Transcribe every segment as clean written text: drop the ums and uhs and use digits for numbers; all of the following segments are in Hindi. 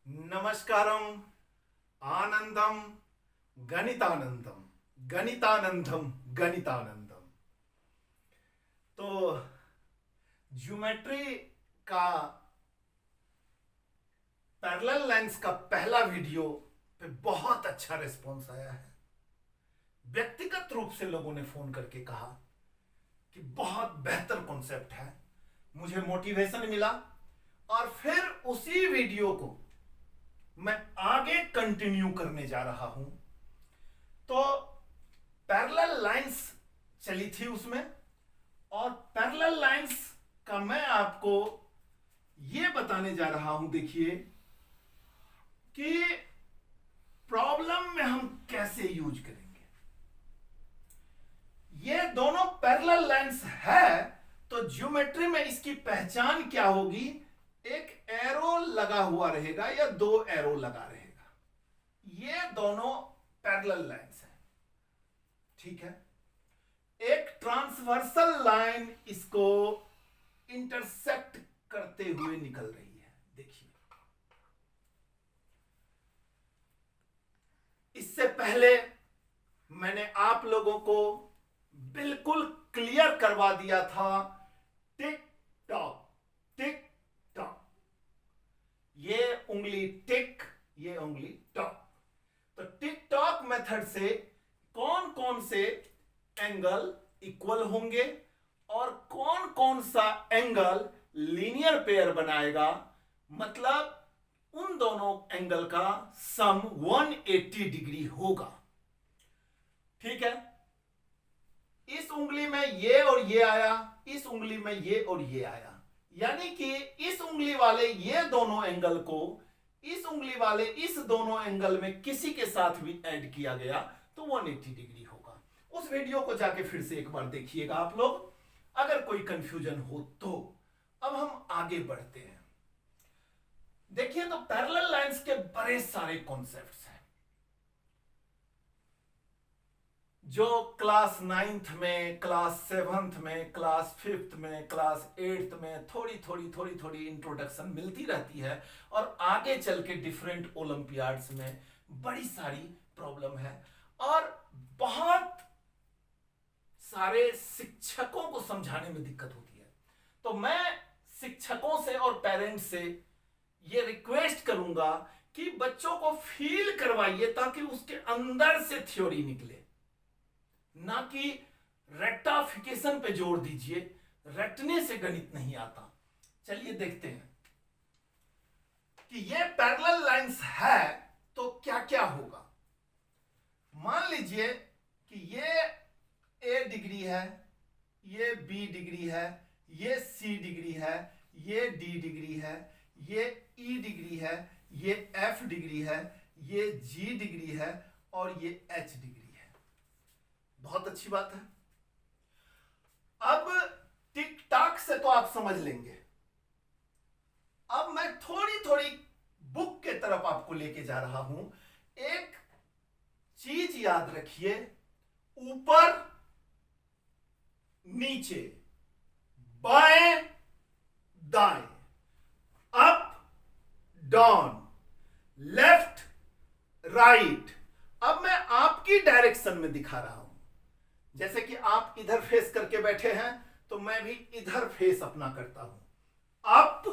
नमस्कारम, आनंदम, गणितानंदम, गणितानंदम, गणितानंदम। तो ज्योमेट्री का पैरेलल लाइंस का पहला वीडियो पे बहुत अच्छा रिस्पॉन्स आया है। व्यक्तिगत रूप से लोगों ने फोन करके कहा कि बहुत बेहतर कॉन्सेप्ट है, मुझे मोटिवेशन मिला और फिर उसी वीडियो को मैं आगे कंटिन्यू करने जा रहा हूं। तो पैरेलल लाइंस चली थी उसमें, और पैरेलल लाइंस का मैं आपको यह बताने जा रहा हूं, देखिए कि प्रॉब्लम में हम कैसे यूज करेंगे। ये दोनों पैरेलल लाइंस है तो ज्योमेट्री में इसकी पहचान क्या होगी? एक एरो लगा हुआ रहेगा या दो एरो लगा रहेगा। ये दोनों पैरेलल लाइंस हैं, ठीक है। एक ट्रांसवर्सल लाइन इसको इंटरसेक्ट करते हुए निकल रही है, देखिए। इससे पहले मैंने आप लोगों को बिल्कुल क्लियर करवा दिया था, टिक टॉक टिक टॉक, ये उंगली टिक, ये उंगली टॉक। तो टिक टॉक मेथड से कौन कौन से एंगल इक्वल होंगे और कौन कौन सा एंगल लीनियर पेयर बनाएगा, मतलब उन दोनों एंगल का सम 180 डिग्री होगा, ठीक है। इस उंगली में ये और ये आया, इस उंगली में ये और ये आया, यानी कि इस उंगली वाले ये दोनों एंगल को इस उंगली वाले इस दोनों एंगल में किसी के साथ भी ऐड किया गया तो 180 डिग्री होगा। उस वीडियो को जाके फिर से एक बार देखिएगा आप लोग, अगर कोई कंफ्यूजन हो तो। अब हम आगे बढ़ते हैं। देखिए, तो पैरेलल लाइंस के बड़े सारे कॉन्सेप्ट्स हैं जो क्लास 9th में, क्लास 7th में, क्लास 5th में, क्लास 8th में थोड़ी इंट्रोडक्शन मिलती रहती है, और आगे चल के डिफरेंट ओलंपियाड्स में बड़ी सारी प्रॉब्लम है, और बहुत सारे शिक्षकों को समझाने में दिक्कत होती है। तो मैं शिक्षकों से और पेरेंट्स से ये रिक्वेस्ट करूंगा कि बच्चों को फील करवाइए ताकि उसके अंदर से थ्योरी निकले, ना कि रेक्टाफिकेशन पे जोर दीजिए। रटने से गणित नहीं आता। चलिए देखते हैं कि ये पैरेलल लाइंस है तो क्या क्या होगा। मान लीजिए कि ये ए डिग्री है, ये बी डिग्री है, ये सी डिग्री है, ये डी डिग्री है, ये ई डिग्री है, ये एफ डिग्री है, ये जी डिग्री है और ये एच डिग्री है। बहुत अच्छी बात है। अब टिक टाक से तो आप समझ लेंगे। अब मैं थोड़ी थोड़ी बुक के तरफ आपको लेके जा रहा हूं। एक चीज याद रखिए, ऊपर नीचे, बाएं दाएं, अप डाउन, लेफ्ट राइट। अब मैं आपकी डायरेक्शन में दिखा रहा हूं। जैसे कि आप इधर फेस करके बैठे हैं तो मैं भी इधर फेस अपना करता हूं। Up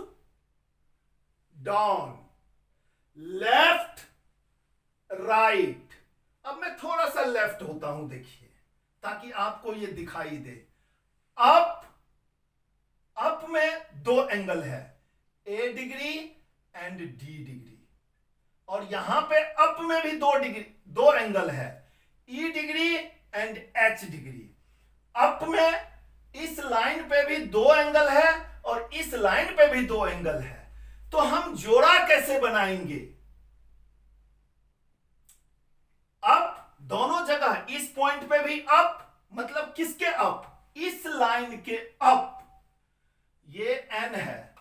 down, left right. अब मैं थोड़ा सा लेफ्ट होता हूं, देखिए, ताकि आपको यह दिखाई दे। अप में दो एंगल है, A degree and D degree, और यहां पे अप में भी दो एंगल है, E degree and H degree. Up में इस लाइन पे भी दो एंगल है और इस लाइन पे भी दो एंगल है। तो हम जोड़ा कैसे बनाएंगे? अप दोनों जगह, इस पॉइंट पे भी अप, मतलब किसके अप? इस लाइन के अप। ये एन है,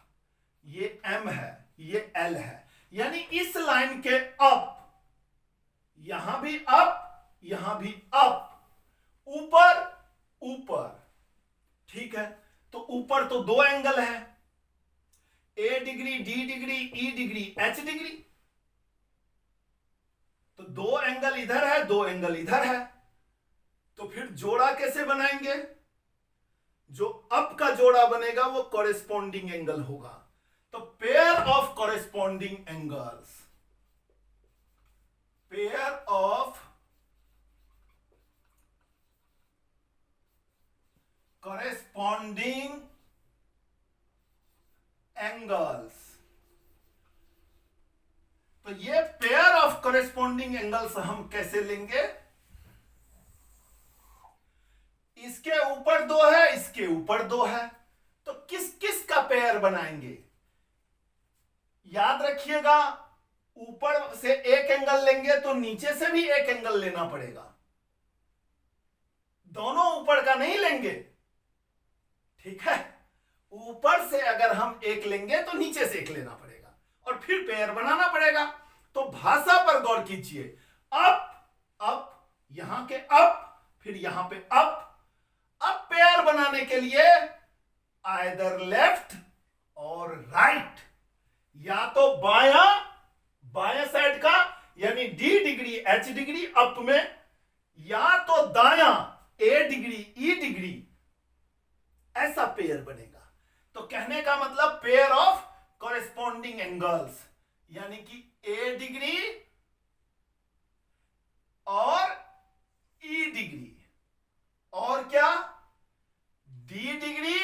ये एम है, ये एल है, यानी इस लाइन के अप। यहां भी अप, यहां भी अप, ऊपर ऊपर, ठीक है। तो ऊपर तो दो एंगल है, A degree, D degree, E degree, H degree. दो एंगल इधर है, दो एंगल इधर है, तो फिर जोड़ा कैसे बनाएंगे? जो अप का जोड़ा बनेगा वो कॉरेस्पॉन्डिंग एंगल होगा। तो pair of corresponding angles, pair of corresponding angles. तो ये पेयर ऑफ कॉरेस्पॉन्डिंग एंगल्स हम कैसे लेंगे? इसके ऊपर दो है, इसके ऊपर दो है, तो किस किस का पेयर बनाएंगे? याद रखिएगा, ऊपर से एक एंगल लेंगे तो नीचे से भी एक एंगल लेना पड़ेगा, दोनों ऊपर का नहीं लेंगे, ठीक है? ऊपर से अगर हम एक लेंगे तो नीचे से एक लेना पड़ेगा और फिर पेयर बनाना पड़ेगा। तो भाषा पर गौर कीजिए, अप अप, यहां के अप, फिर यहां पे अप। अब पेयर बनाने के लिए आइदर लेफ्ट और राइट, या तो बायां, बायां साइड का यानी D degree H degree up में, या तो दायां ए डिग्री ई डिग्री, ऐसा पेयर बनेगा। तो कहने का मतलब पेयर ऑफ कॉरेस्पॉन्डिंग एंगल्स, यानी कि ए डिग्री और ई डिग्री, और क्या, D degree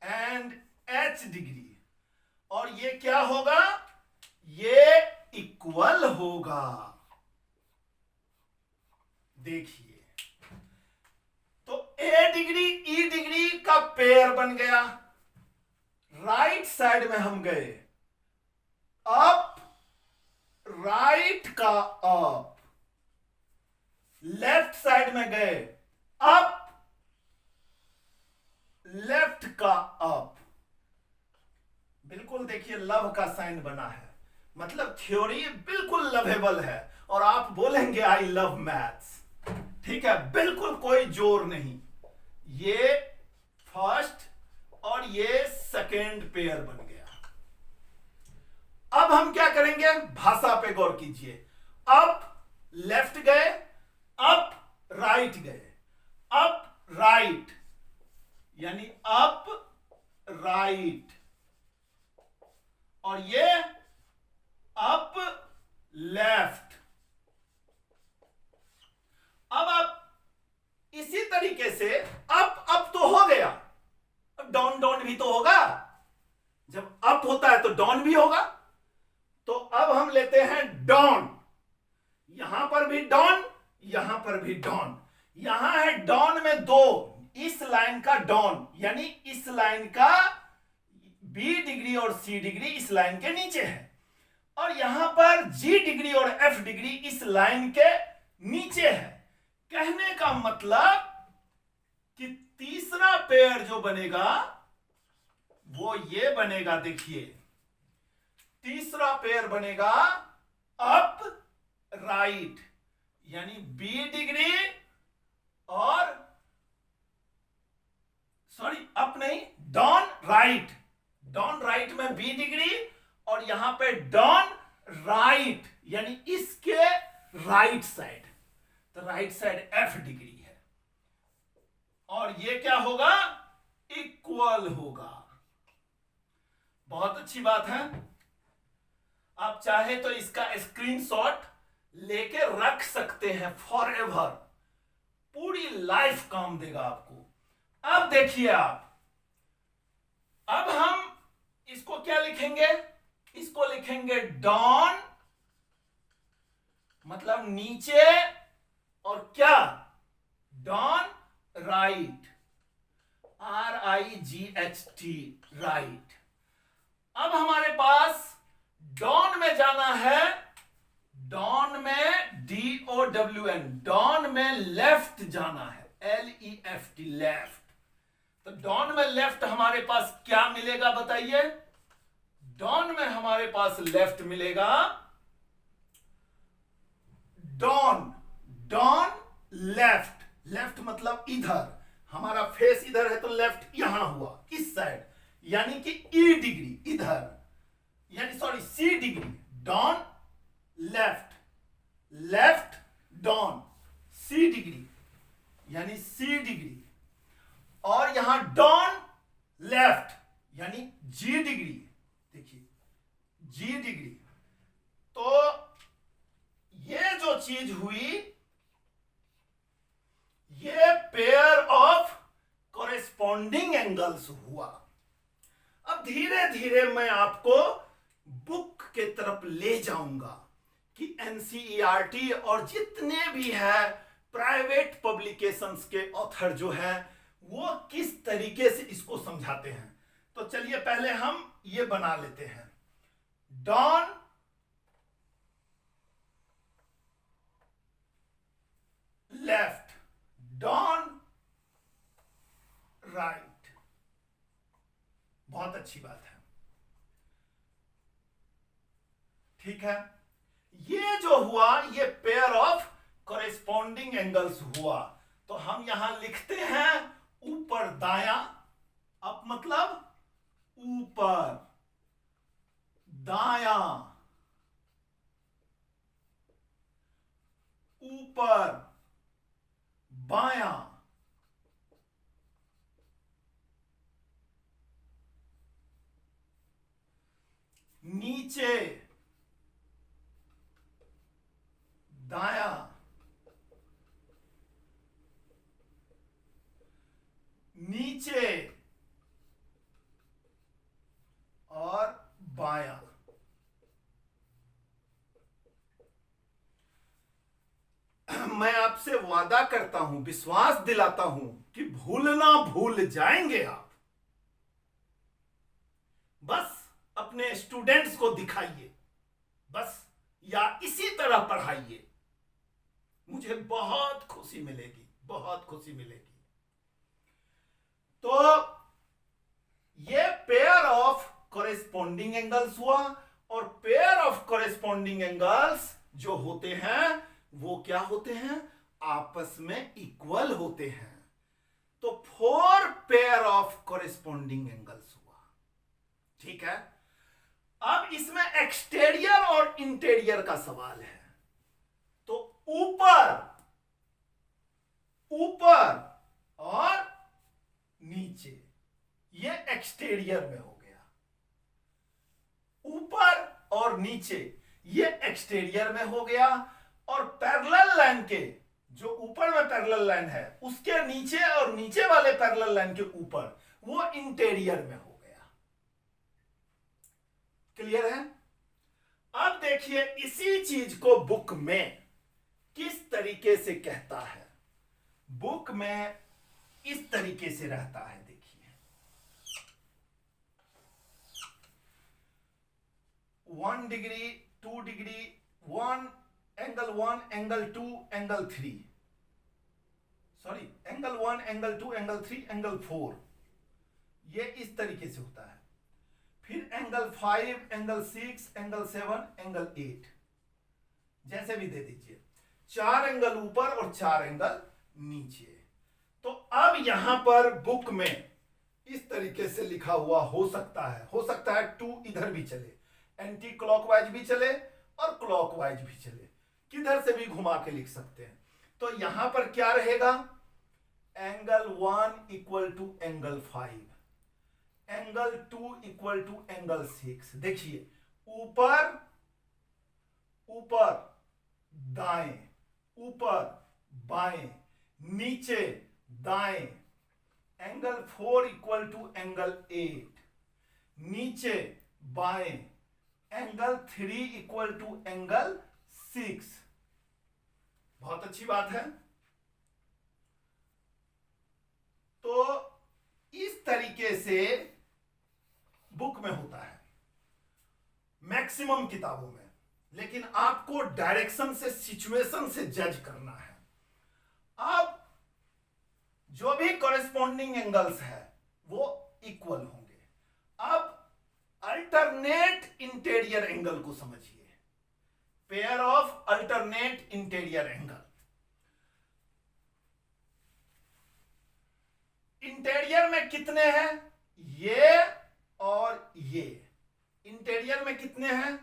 and H degree. और ये क्या होगा? ये इक्वल होगा। देखिए, तो ए डिग्री ई डिग्री का पेयर बन गया। राइट साइड में हम गए, अप, राइट का अप, लेफ्ट साइड में गए, अप, लेफ्ट का अप। बिल्कुल देखिए, लव का साइन बना है, मतलब थ्योरी बिल्कुल लवेबल है। और आप बोलेंगे आई लव मैथ्स, ठीक है, बिल्कुल कोई जोर नहीं। ये फर्स्ट और ये सेकेंड पेयर बन गया। अब हम क्या करेंगे? भाषा पे गौर कीजिए, अप लेफ्ट गए, अप राइट गए, अप राइट यानी अप राइट, और ये अप लेफ्ट। अब आप इसी तरीके से अप अप तो हो गया, अब डाउन डाउन भी तो होगा। जब अप होता है तो डाउन भी होगा। तो अब हम लेते हैं डाउन, यहां पर भी डाउन, यहां पर भी डाउन। यहां है डाउन में दो, इस लाइन का डाउन यानी इस लाइन का बी डिग्री और सी डिग्री इस लाइन के नीचे है, और यहां पर जी डिग्री और एफ डिग्री इस लाइन के नीचे है। कहने का मतलब कि तीसरा पेयर जो बनेगा वो ये बनेगा। देखिए, तीसरा पेयर बनेगा अप राइट यानी बी डिग्री और सॉरी अप नहीं, डाउन राइट, डाउन राइट में बी डिग्री, और यहां पे डाउन राइट यानी इसके राइट साइड, तो राइट साइड एफ डिग्री है, और ये क्या होगा? इक्वल होगा। बहुत अच्छी बात है। आप चाहे तो इसका स्क्रीनशॉट लेके रख सकते हैं फॉर एवर, पूरी लाइफ काम देगा आपको। अब देखिए आप, अब हम इसको क्या लिखेंगे? इसको लिखेंगे डाउन मतलब नीचे, और क्या? Down right, RIGHT right. अब हमारे पास डाउन में जाना है, डाउन में DOWN, डाउन में लेफ्ट जाना है, LEFT लेफ्ट। तो डाउन में लेफ्ट हमारे पास क्या मिलेगा बताइए? डाउन में हमारे पास लेफ्ट मिलेगा डाउन, डाउन लेफ्ट, लेफ्ट मतलब इधर, हमारा फेस इधर है तो लेफ्ट यहां हुआ इस साइड, यानी कि ई डिग्री इधर, यानी sorry C degree, down left, left down C degree, यानी सी डिग्री, और यहां डाउन लेफ्ट यानी जी डिग्री, देखिए जी डिग्री। तो ये जो चीज हुई, ये पेयर ऑफ कॉरेस्पॉन्डिंग एंगल्स हुआ। अब धीरे धीरे मैं आपको बुक के तरफ ले जाऊंगा कि एनसीईआरटी और जितने भी है प्राइवेट पब्लिकेशंस के ऑथर जो है वो किस तरीके से इसको समझाते हैं। तो चलिए पहले हम ये बना लेते हैं, डाउन लेफ्ट, डाउन राइट। बहुत अच्छी बात है, ठीक है। ये जो हुआ ये पेयर ऑफ कॉरेस्पॉन्डिंग एंगल्स हुआ। तो हम यहां लिखते हैं ऊपर दायां, अप मतलब ऊपर, दायां, ऊपर, बायां, नीचे, दायां, नीचे और बायां। मैं आपसे वादा करता हूं, विश्वास दिलाता हूं कि भूलना भूल जाएंगे आप। बस अपने स्टूडेंट्स को दिखाइए, बस, या इसी तरह पढ़ाइए, मुझे बहुत खुशी मिलेगी, बहुत खुशी मिलेगी। तो ये पेयर ऑफ कॉरेस्पॉन्डिंग एंगल्स हुआ, और पेयर ऑफ कॉरेस्पॉन्डिंग एंगल्स जो होते हैं वो क्या होते हैं, आपस में इक्वल होते हैं। तो 4 पेयर ऑफ कॉरेस्पॉन्डिंग एंगल्स हुआ, ठीक है। अब इसमें एक्सटीरियर और इंटीरियर का सवाल है। तो ऊपर, ऊपर और नीचे, ये एक्सटीरियर में हो गया। ऊपर और नीचे ये एक्सटीरियर में हो गया, और पैरेलल लाइन के जो ऊपर में पैरेलल लाइन है उसके नीचे और नीचे वाले पैरेलल लाइन के ऊपर वो इंटीरियर में हो गया। क्लियर है? अब देखिए इसी चीज को बुक में किस तरीके से कहता है। बुक में इस तरीके से रहता है, देखिए 1 degree, 2 degree, 1 angle 1, angle 2, angle 3, sorry angle 1, angle 2, angle 3, angle 4, ये इस तरीके से होता है। फिर एंगल 5, एंगल 6, एंगल 7, एंगल 8, जैसे भी दे दीजिए। 4 एंगल ऊपर और 4 एंगल नीचे। तो अब यहां पर बुक में इस तरीके से लिखा हुआ हो सकता है 2 इधर भी चले, एंटी क्लॉकवाइज भी चले और क्लॉकवाइज भी चले, किधर से भी घुमा के लिख सकते हैं। तो यहां पर क्या रहेगा, angle 1 equal to angle 5, angle 2 equal to angle 6। देखिए ऊपर, ऊपर दाएं, ऊपर बाएं, नीचे दाएं, एंगल 4 इक्वल टू एंगल 8, नीचे बाएं, एंगल 3 इक्वल टू एंगल 6। बहुत अच्छी बात है। तो इस तरीके से बुक में होता है मैक्सिमम किताबों में, लेकिन आपको डायरेक्शन से, सिचुएशन से जज करना है। अब जो भी कॉरेस्पॉन्डिंग एंगल्स है वो इक्वल होंगे। अब अल्टरनेट इंटीरियर एंगल को समझिए, pair of alternate interior angle. Interior में कितने हैं, ये और ये। इंटीरियर में कितने हैं,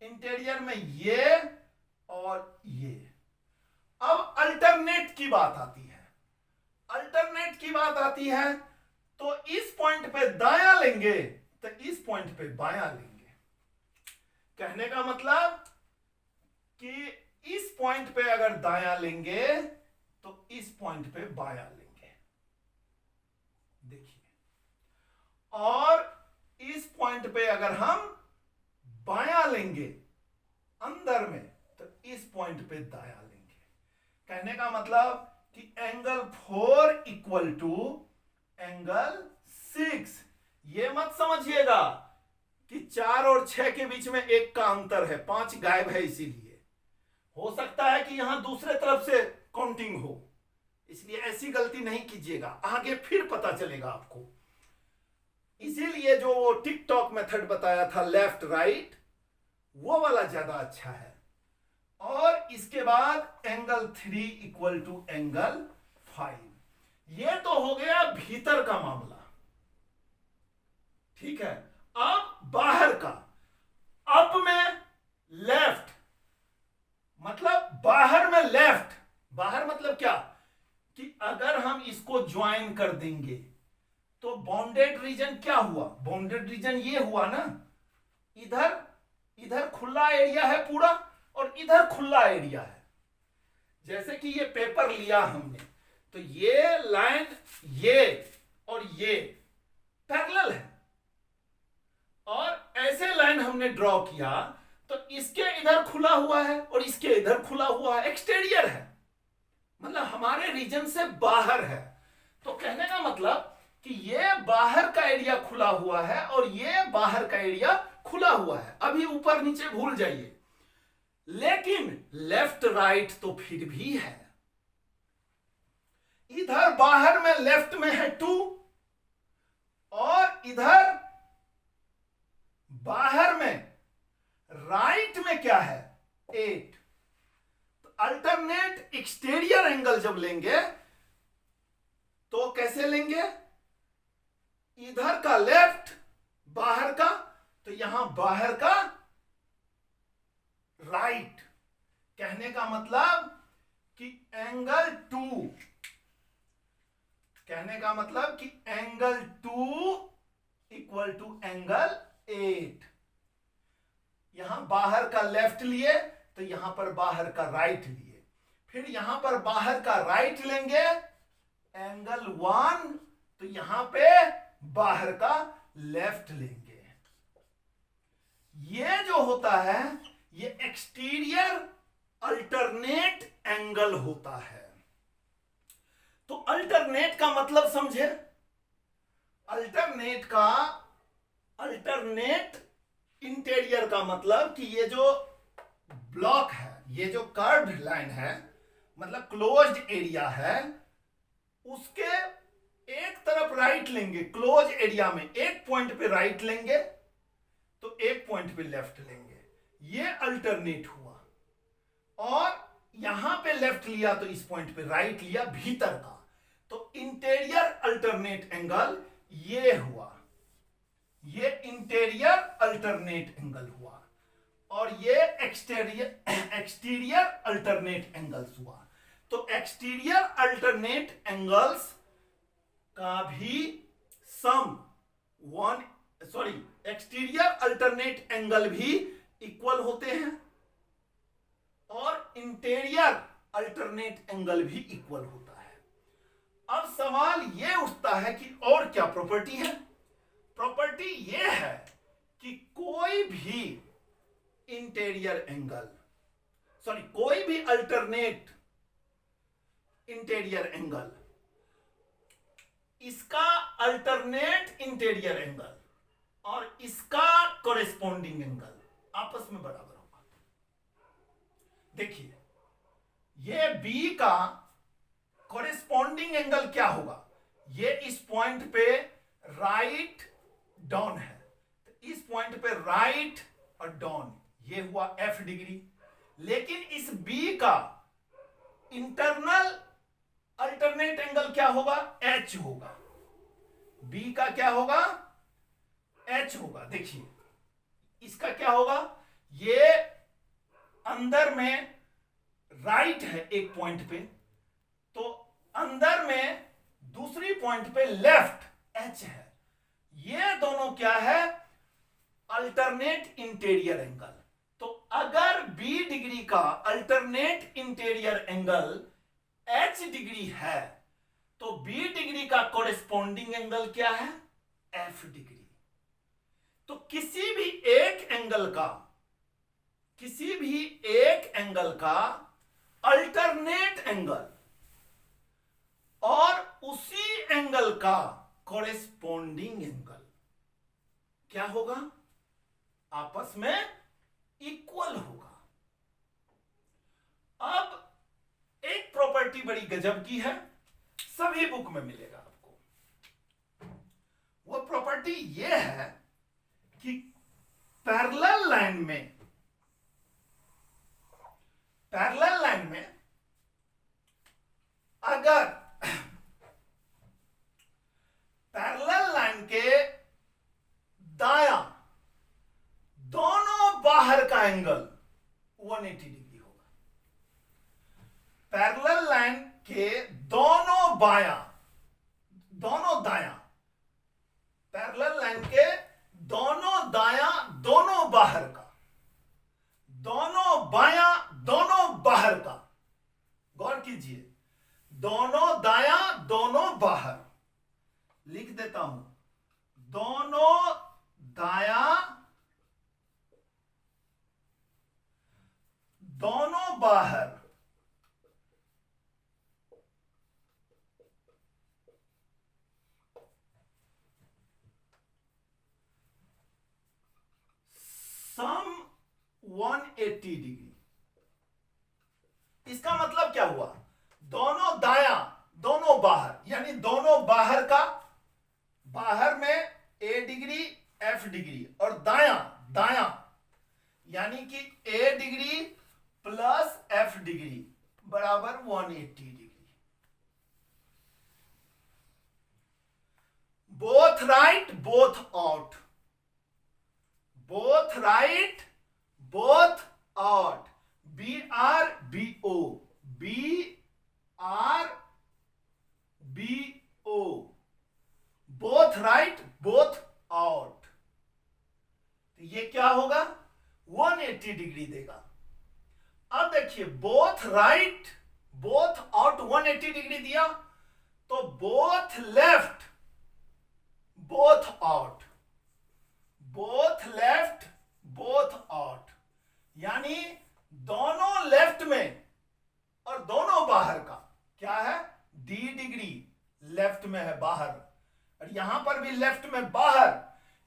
इंटीरियर में ये और ये। अब अल्टरनेट की बात आती है। अल्टरनेट की बात आती है तो इस पॉइंट पे दायां लेंगे तो इस पॉइंट पे बायां लेंगे। कहने का मतलब कि इस पॉइंट पे अगर दायां लेंगे तो इस पॉइंट पे बायां लेंगे। देखिए, और इस पॉइंट पे अगर हम बायां लेंगे अंदर में तो इस पॉइंट पे दायां लेंगे। कहने का मतलब कि एंगल 4 इक्वल टू एंगल 6। ये मत समझिएगा कि 4 और 6 के बीच में 1 का अंतर है, 5 गायब है, इसीलिए हो सकता है कि यहां दूसरे तरफ से काउंटिंग हो, इसलिए ऐसी गलती नहीं कीजिएगा, आगे फिर पता चलेगा आपको। इसीलिए जो वो टिकटॉक मेथड बताया था लेफ्ट राइट, वो वाला ज्यादा अच्छा है। और इसके बाद एंगल 3 इक्वल टू एंगल 5। ये तो हो गया भीतर का मामला, ठीक है। अब बाहर का, अप में लेफ्ट, मतलब बाहर में लेफ्ट। बाहर मतलब क्या कि अगर हम इसको ज्वाइन कर देंगे तो बाउंडेड रीजन क्या हुआ, बाउंडेड रीजन ये हुआ ना, इधर इधर खुला एरिया है पूरा और इधर खुला एरिया है। जैसे कि ये पेपर लिया हमने तो ये लाइन ये और ये पैरेलल है, और ऐसे लाइन हमने ड्रॉ किया तो इसके इधर खुला हुआ है और इसके इधर खुला हुआ है, एक्सटीरियर है, मतलब हमारे रीजन से बाहर है। तो कहने का मतलब कि ये बाहर का एरिया खुला हुआ है और ये बाहर का एरिया खुला हुआ है। अभी ऊपर नीचे भूल जाइए, लेकिन लेफ्ट राइट तो फिर भी है। इधर बाहर में लेफ्ट में है 2 और इधर बाहर में राइट में क्या है 8। तो अल्टरनेट एक्सटीरियर एंगल जब लेंगे तो कैसे लेंगे, इधर का लेफ्ट बाहर का, तो यहां बाहर का राइट। कहने का मतलब कि एंगल 2, कहने का मतलब कि एंगल 2 इक्वल टू एंगल 8। यहां बाहर का लेफ्ट लिए तो यहां पर बाहर का राइट लिए, फिर यहां पर बाहर का राइट लेंगे एंगल 1, तो यहां पे बाहर का लेफ्ट लेंगे। ये जो होता है ये एक्सटीरियर अल्टरनेट एंगल होता है। तो अल्टरनेट का मतलब समझे, अल्टरनेट इंटीरियर का मतलब कि ये जो ब्लॉक है, ये जो कर्व्ड लाइन है, मतलब क्लोज्ड एरिया है, उसके एक तरफ राइट लेंगे, क्लोज एरिया में एक पॉइंट पे राइट लेंगे तो एक पॉइंट पे लेफ्ट लेंगे, ये अल्टरनेट हुआ। और यहां पे लेफ्ट लिया तो इस पॉइंट पे राइट लिया भीतर का, तो इंटीरियर अल्टरनेट एंगल ये हुआ, ये इंटीरियर अल्टरनेट एंगल हुआ, और ये एक्सटीरियर अल्टरनेट एंगल्स हुआ। तो एक्सटीरियर अल्टरनेट एंगल्स का भी सम एक्सटीरियर अल्टरनेट एंगल भी इक्वल होते हैं और इंटीरियर अल्टरनेट एंगल भी इक्वल होता है। अब सवाल यह उठता है कि और क्या प्रॉपर्टी है। प्रॉपर्टी यह है कि कोई भी इंटीरियर एंगल, कोई भी अल्टरनेट इंटीरियर एंगल, इसका अल्टरनेट इंटीरियर एंगल और इसका कॉरेस्पॉन्डिंग एंगल आपस में बराबर होगा। देखिए, ये बी का कॉरेस्पॉन्डिंग एंगल क्या होगा, ये इस पॉइंट पे राइट डाउन है, तो इस पॉइंट पे राइट और डाउन, ये हुआ F डिग्री। लेकिन इस बी का इंटरनल अल्टरनेट एंगल क्या होगा, H होगा। बी का क्या होगा, H होगा। देखिए इसका क्या होगा, ये अंदर में राइट है एक पॉइंट पे, तो अंदर में दूसरी पॉइंट पे लेफ्ट एच है। ये दोनों क्या है? Alternate interior angle. तो अगर बी डिग्री का alternate interior angle H degree है, तो बी डिग्री का कोरेस्पॉन्डिंग एंगल क्या है? F degree. तो किसी भी एक एंगल का अल्टरनेट एंगल और उसी एंगल का कोरेस्पॉन्डिंग एंगल क्या होगा? आपस में इक्वल होगा। अब एक प्रॉपर्टी बड़ी गजब की है, सभी बुक में मिलेगा आपको। वो प्रॉपर्टी ये है कि पैरेलल लाइन में अगर पैरेलल लाइन के दायां दोनों बाहर का एंगल 180 डिग्री होगा। पैरेलल लाइन के दोनों दायां, पैरेलल लाइन के दोनों दायां दोनों बाहर का, दोनों बायां दोनों बाहर का, गौर कीजिए, दोनों दायां दोनों बाहर, लिख देता हूं, दोनों दायां दोनों बाहर सम 180 डिग्री। इसका मतलब क्या हुआ? दोनों दायां दोनों बाहर, यानी दोनों बाहर का, बाहर में ए डिग्री एफ डिग्री, और दायां यानी कि A degree plus F degree बराबर 180 degree. Both right both out, both right both out, B R B O, B R B O, both right both out. तो ये क्या होगा? 180 डिग्री देगा। अब देखिए, both right both out 180 degree दिया, तो both left both out, both left both out, यानी दोनों लेफ्ट में और दोनों बाहर का क्या है? डी डिग्री लेफ्ट में है बाहर, और यहां पर भी लेफ्ट में बाहर,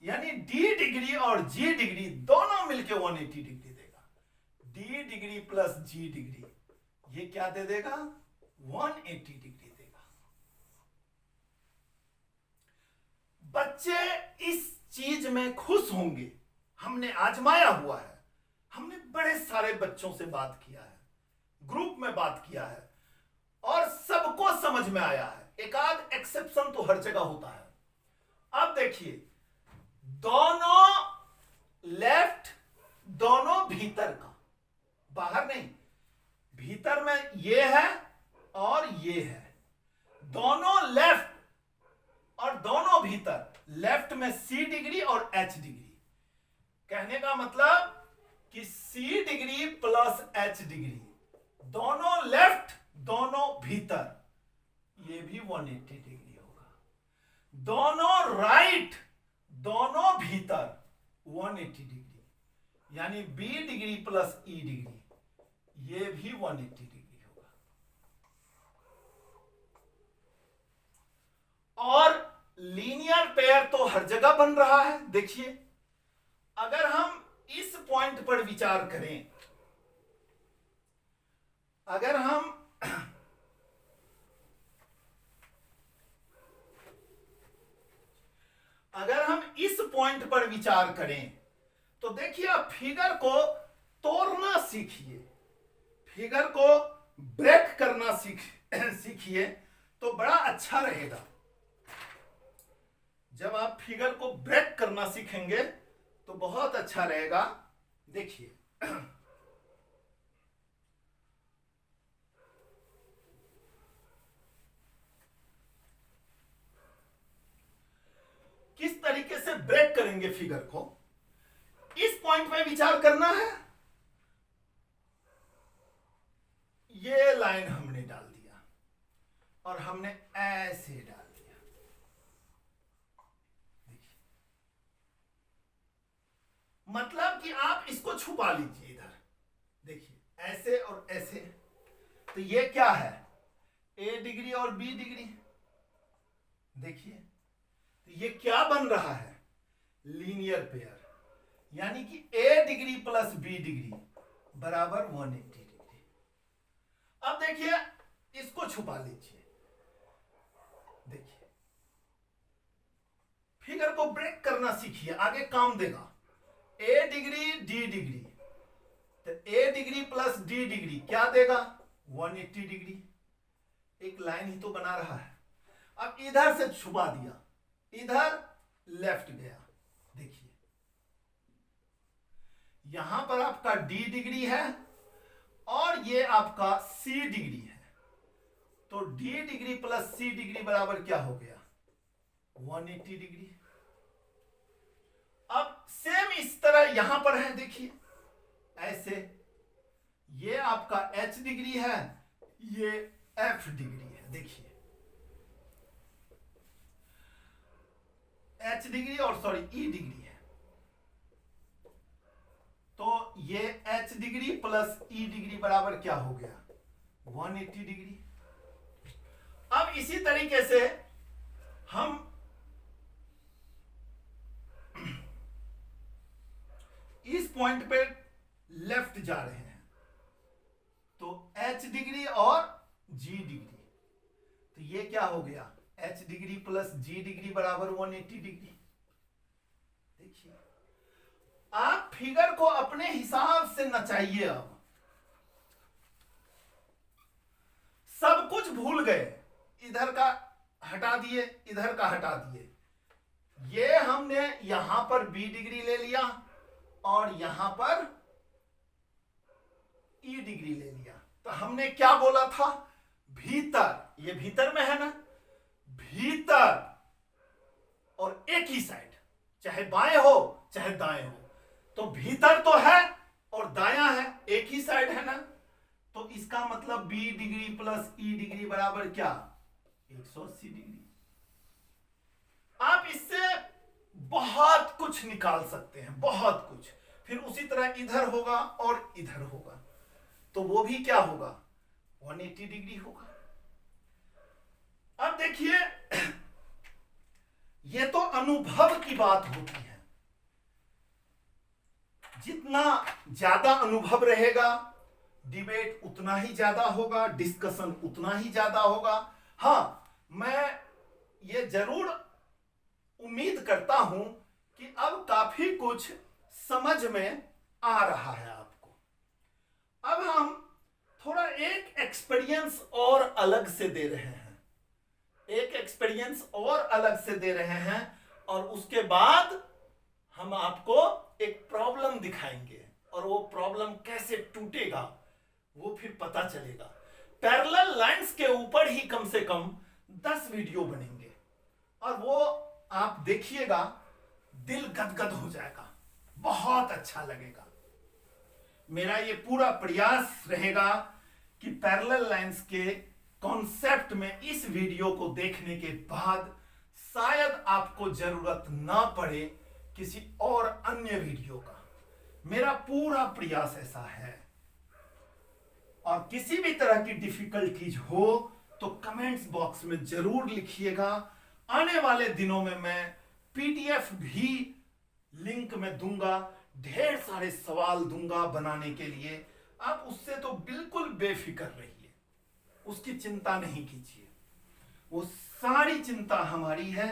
यानी डी डिग्री और जी डिग्री दोनों मिलके 180 डिग्री देगा। डी डिग्री प्लस जी डिग्री ये क्या दे देगा? 180 डिग्री देगा। बच्चे इस चीज में खुश होंगे, हमने आजमाया हुआ है, हमने बड़े सारे बच्चों से बात किया है, ग्रुप में बात किया है, और सबको समझ में आया है। एक आध एक्सेप्शन तो हर जगह होता है। अब देखिए, दोनों लेफ्ट दोनों भीतर का, बाहर नहीं, भीतर में ये है और ये है, दोनों लेफ्ट और दोनों भीतर, लेफ्ट में सी डिग्री और एच डिग्री। कहने का मतलब कि सी डिग्री प्लस एच डिग्री, दोनों लेफ्ट दोनों भीतर, ये भी 180 डिग्री होगा। दोनों राइट दोनों भीतर 180 डिग्री, यानी बी डिग्री प्लस ई डिग्री, ये भी 180 डिग्री होगा। और लीनियर पेयर तो हर जगह बन रहा है। देखिए, अगर हम इस पॉइंट पर विचार करें, अगर हम इस पॉइंट पर विचार करें, तो देखिए, आप फिगर को तोड़ना सीखिए, फिगर को ब्रेक करना सीखिए, तो बड़ा अच्छा रहेगा। जब आप फिगर को ब्रेक करना सीखेंगे तो बहुत अच्छा रहेगा। देखिए, ब्रेक करेंगे फिगर को, इस पॉइंट पे विचार करना है। ये लाइन हमने डाल दिया और हमने ऐसे डाल दिया। देखिए, मतलब कि आप इसको छुपा लीजिए इधर। देखिए, ऐसे और ऐसे, तो ये क्या है, ए डिग्री और बी डिग्री। देखिए, तो ये क्या बन रहा है, लीनियर पेयर, यानी कि A degree plus B degree बराबर 180 डिग्री। अब देखिए, इसको छुपा लीजिए। देखिए, फिगर को ब्रेक करना सीखिए, आगे काम देगा। ए डिग्री डी डिग्री, तो ए डिग्री प्लस डी डिग्री क्या देगा, 180 डिग्री। एक लाइन ही तो बना रहा है। अब इधर से छुपा दिया, इधर लेफ्ट गया। देखिए, यहां पर आपका डी डिग्री है और ये आपका सी डिग्री है, तो डी डिग्री प्लस सी डिग्री बराबर क्या हो गया, 180 डिग्री। अब सेम इस तरह यहां पर है, देखिए ऐसे, ये आपका एच डिग्री है, ये एफ डिग्री है। देखिए, एच डिग्री और सॉरी ई डिग्री है, तो ये एच डिग्री प्लस ई डिग्री बराबर क्या हो गया, 180 डिग्री। अब इसी तरीके से हम इस पॉइंट पे लेफ्ट जा रहे हैं, तो एच डिग्री और जी डिग्री, तो ये क्या हो गया, एच डिग्री प्लस जी डिग्री बराबर 180 डिग्री। देखिए, आप फिगर को अपने हिसाब से नचाइए। अब सब कुछ भूल गए, इधर का हटा दिए, इधर का हटा दिए। ये हमने यहां पर बी डिग्री ले लिया और यहां पर ई डिग्री ले लिया। तो हमने क्या बोला था, भीतर, ये भीतर में है ना, भीतर और एक ही साइड, चाहे बाएं हो चाहे दाएं हो, तो भीतर तो है और दायां है, एक ही साइड है ना, तो इसका मतलब बी डिग्री प्लस ई डिग्री बराबर क्या, 180 डिग्री। आप इससे बहुत कुछ निकाल सकते हैं, बहुत कुछ। फिर उसी तरह इधर होगा और इधर होगा, तो वो भी क्या होगा, 180 डिग्री होगा। अब देखिए, ये तो अनुभव की बात होती है। जितना ज्यादा अनुभव रहेगा, डिबेट उतना ही ज्यादा होगा, डिस्कशन उतना ही ज्यादा होगा। हां, मैं ये जरूर उम्मीद करता हूं कि अब काफी कुछ समझ में आ रहा है आपको। अब हम थोड़ा एक एक्सपीरियंस और अलग से दे रहे हैं, एक एक्सपीरियंस और अलग से दे रहे हैं, और उसके बाद हम आपको एक प्रॉब्लम दिखाएंगे, और वो प्रॉब्लम कैसे टूटेगा वो फिर पता चलेगा। पैरेलल लाइंस के ऊपर ही कम से कम 10 वीडियो बनेंगे, और वो आप देखिएगा, दिल गदगद हो जाएगा, बहुत अच्छा लगेगा। मेरा ये पूरा प्रयास रहेगा कि पैरेलल लाइंस के कॉन्सेप्ट में इस वीडियो को देखने के बाद शायद आपको जरूरत ना पड़े किसी और अन्य वीडियो का। मेरा पूरा प्रयास ऐसा है। और किसी भी तरह की डिफिकल्टीज हो तो कमेंट्स बॉक्स में जरूर लिखिएगा। आने वाले दिनों में मैं पीडीएफ भी लिंक में दूंगा, ढेर सारे सवाल दूंगा बनाने के लिए। आप उससे तो बिल्कुल बेफिक्र रहिए, उसकी चिंता नहीं कीजिए, वो सारी चिंता हमारी है।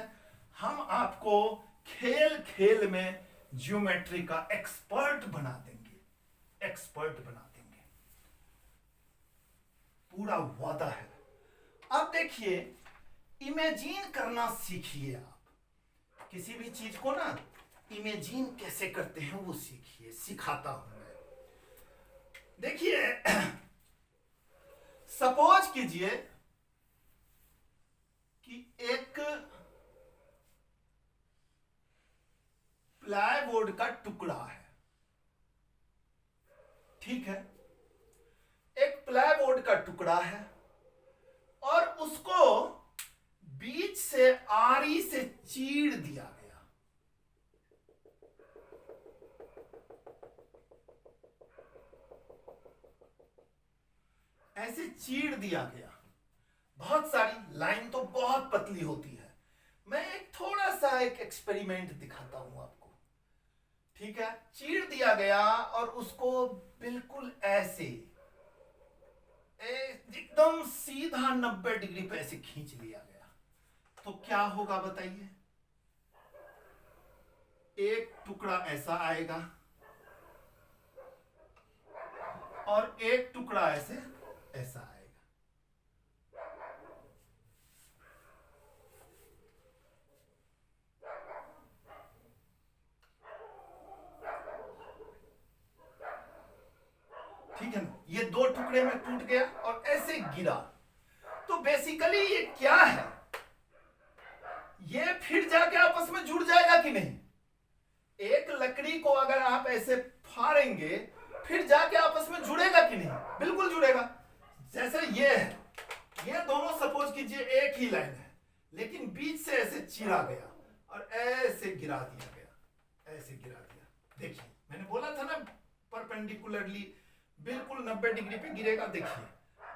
हम आपको खेल खेल में ज्योमेट्री का एक्सपर्ट बना देंगे, एक्सपर्ट बना देंगे, पूरा वादा है। अब देखिए, इमेजिन करना सीखिए। आप किसी भी चीज को ना इमेजिन कैसे करते हैं वो सीखिए, सिखाता हूं मैं। देखिए, सपोज कीजिए कि एक ठीक है, एक प्लाईवुड का टुकड़ा है और उसको बीच से आरी से चीर दिया गया। ऐसे चीर दिया गया। बहुत सारी लाइन तो बहुत पतली होती है। मैं एक थोड़ा सा एक एक्सपेरिमेंट दिखाता हूं आपको। ठीक है, चीर दिया गया और उसको बिल्कुल ऐसे एकदम सीधा 90 डिग्री पे ऐसे खींच लिया गया, तो क्या होगा बताइए? एक टुकड़ा ऐसा आएगा और एक टुकड़ा ऐसे ऐसा आएगा। ठीक है ना, ये दो टुकड़े में टूट गया और ऐसे गिरा। तो बेसिकली ये क्या है? ये फिर जाके आपस में जुड़ जाएगा कि नहीं? एक लकड़ी को अगर आप ऐसे फाड़ेंगे फिर जाके आपस में जुड़ेगा कि नहीं? बिल्कुल जुड़ेगा। जैसे ये है, ये दोनों सपोज कीजिए एक ही लाइन है, लेकिन बीच से ऐसे चीरा गया और ऐसे गिरा दिया गया, ऐसे गिरा दिया। देखिए, मैंने बोला था ना परपेंडिकुलरली बिल्कुल 90 डिग्री पे गिरेगा। देखिए,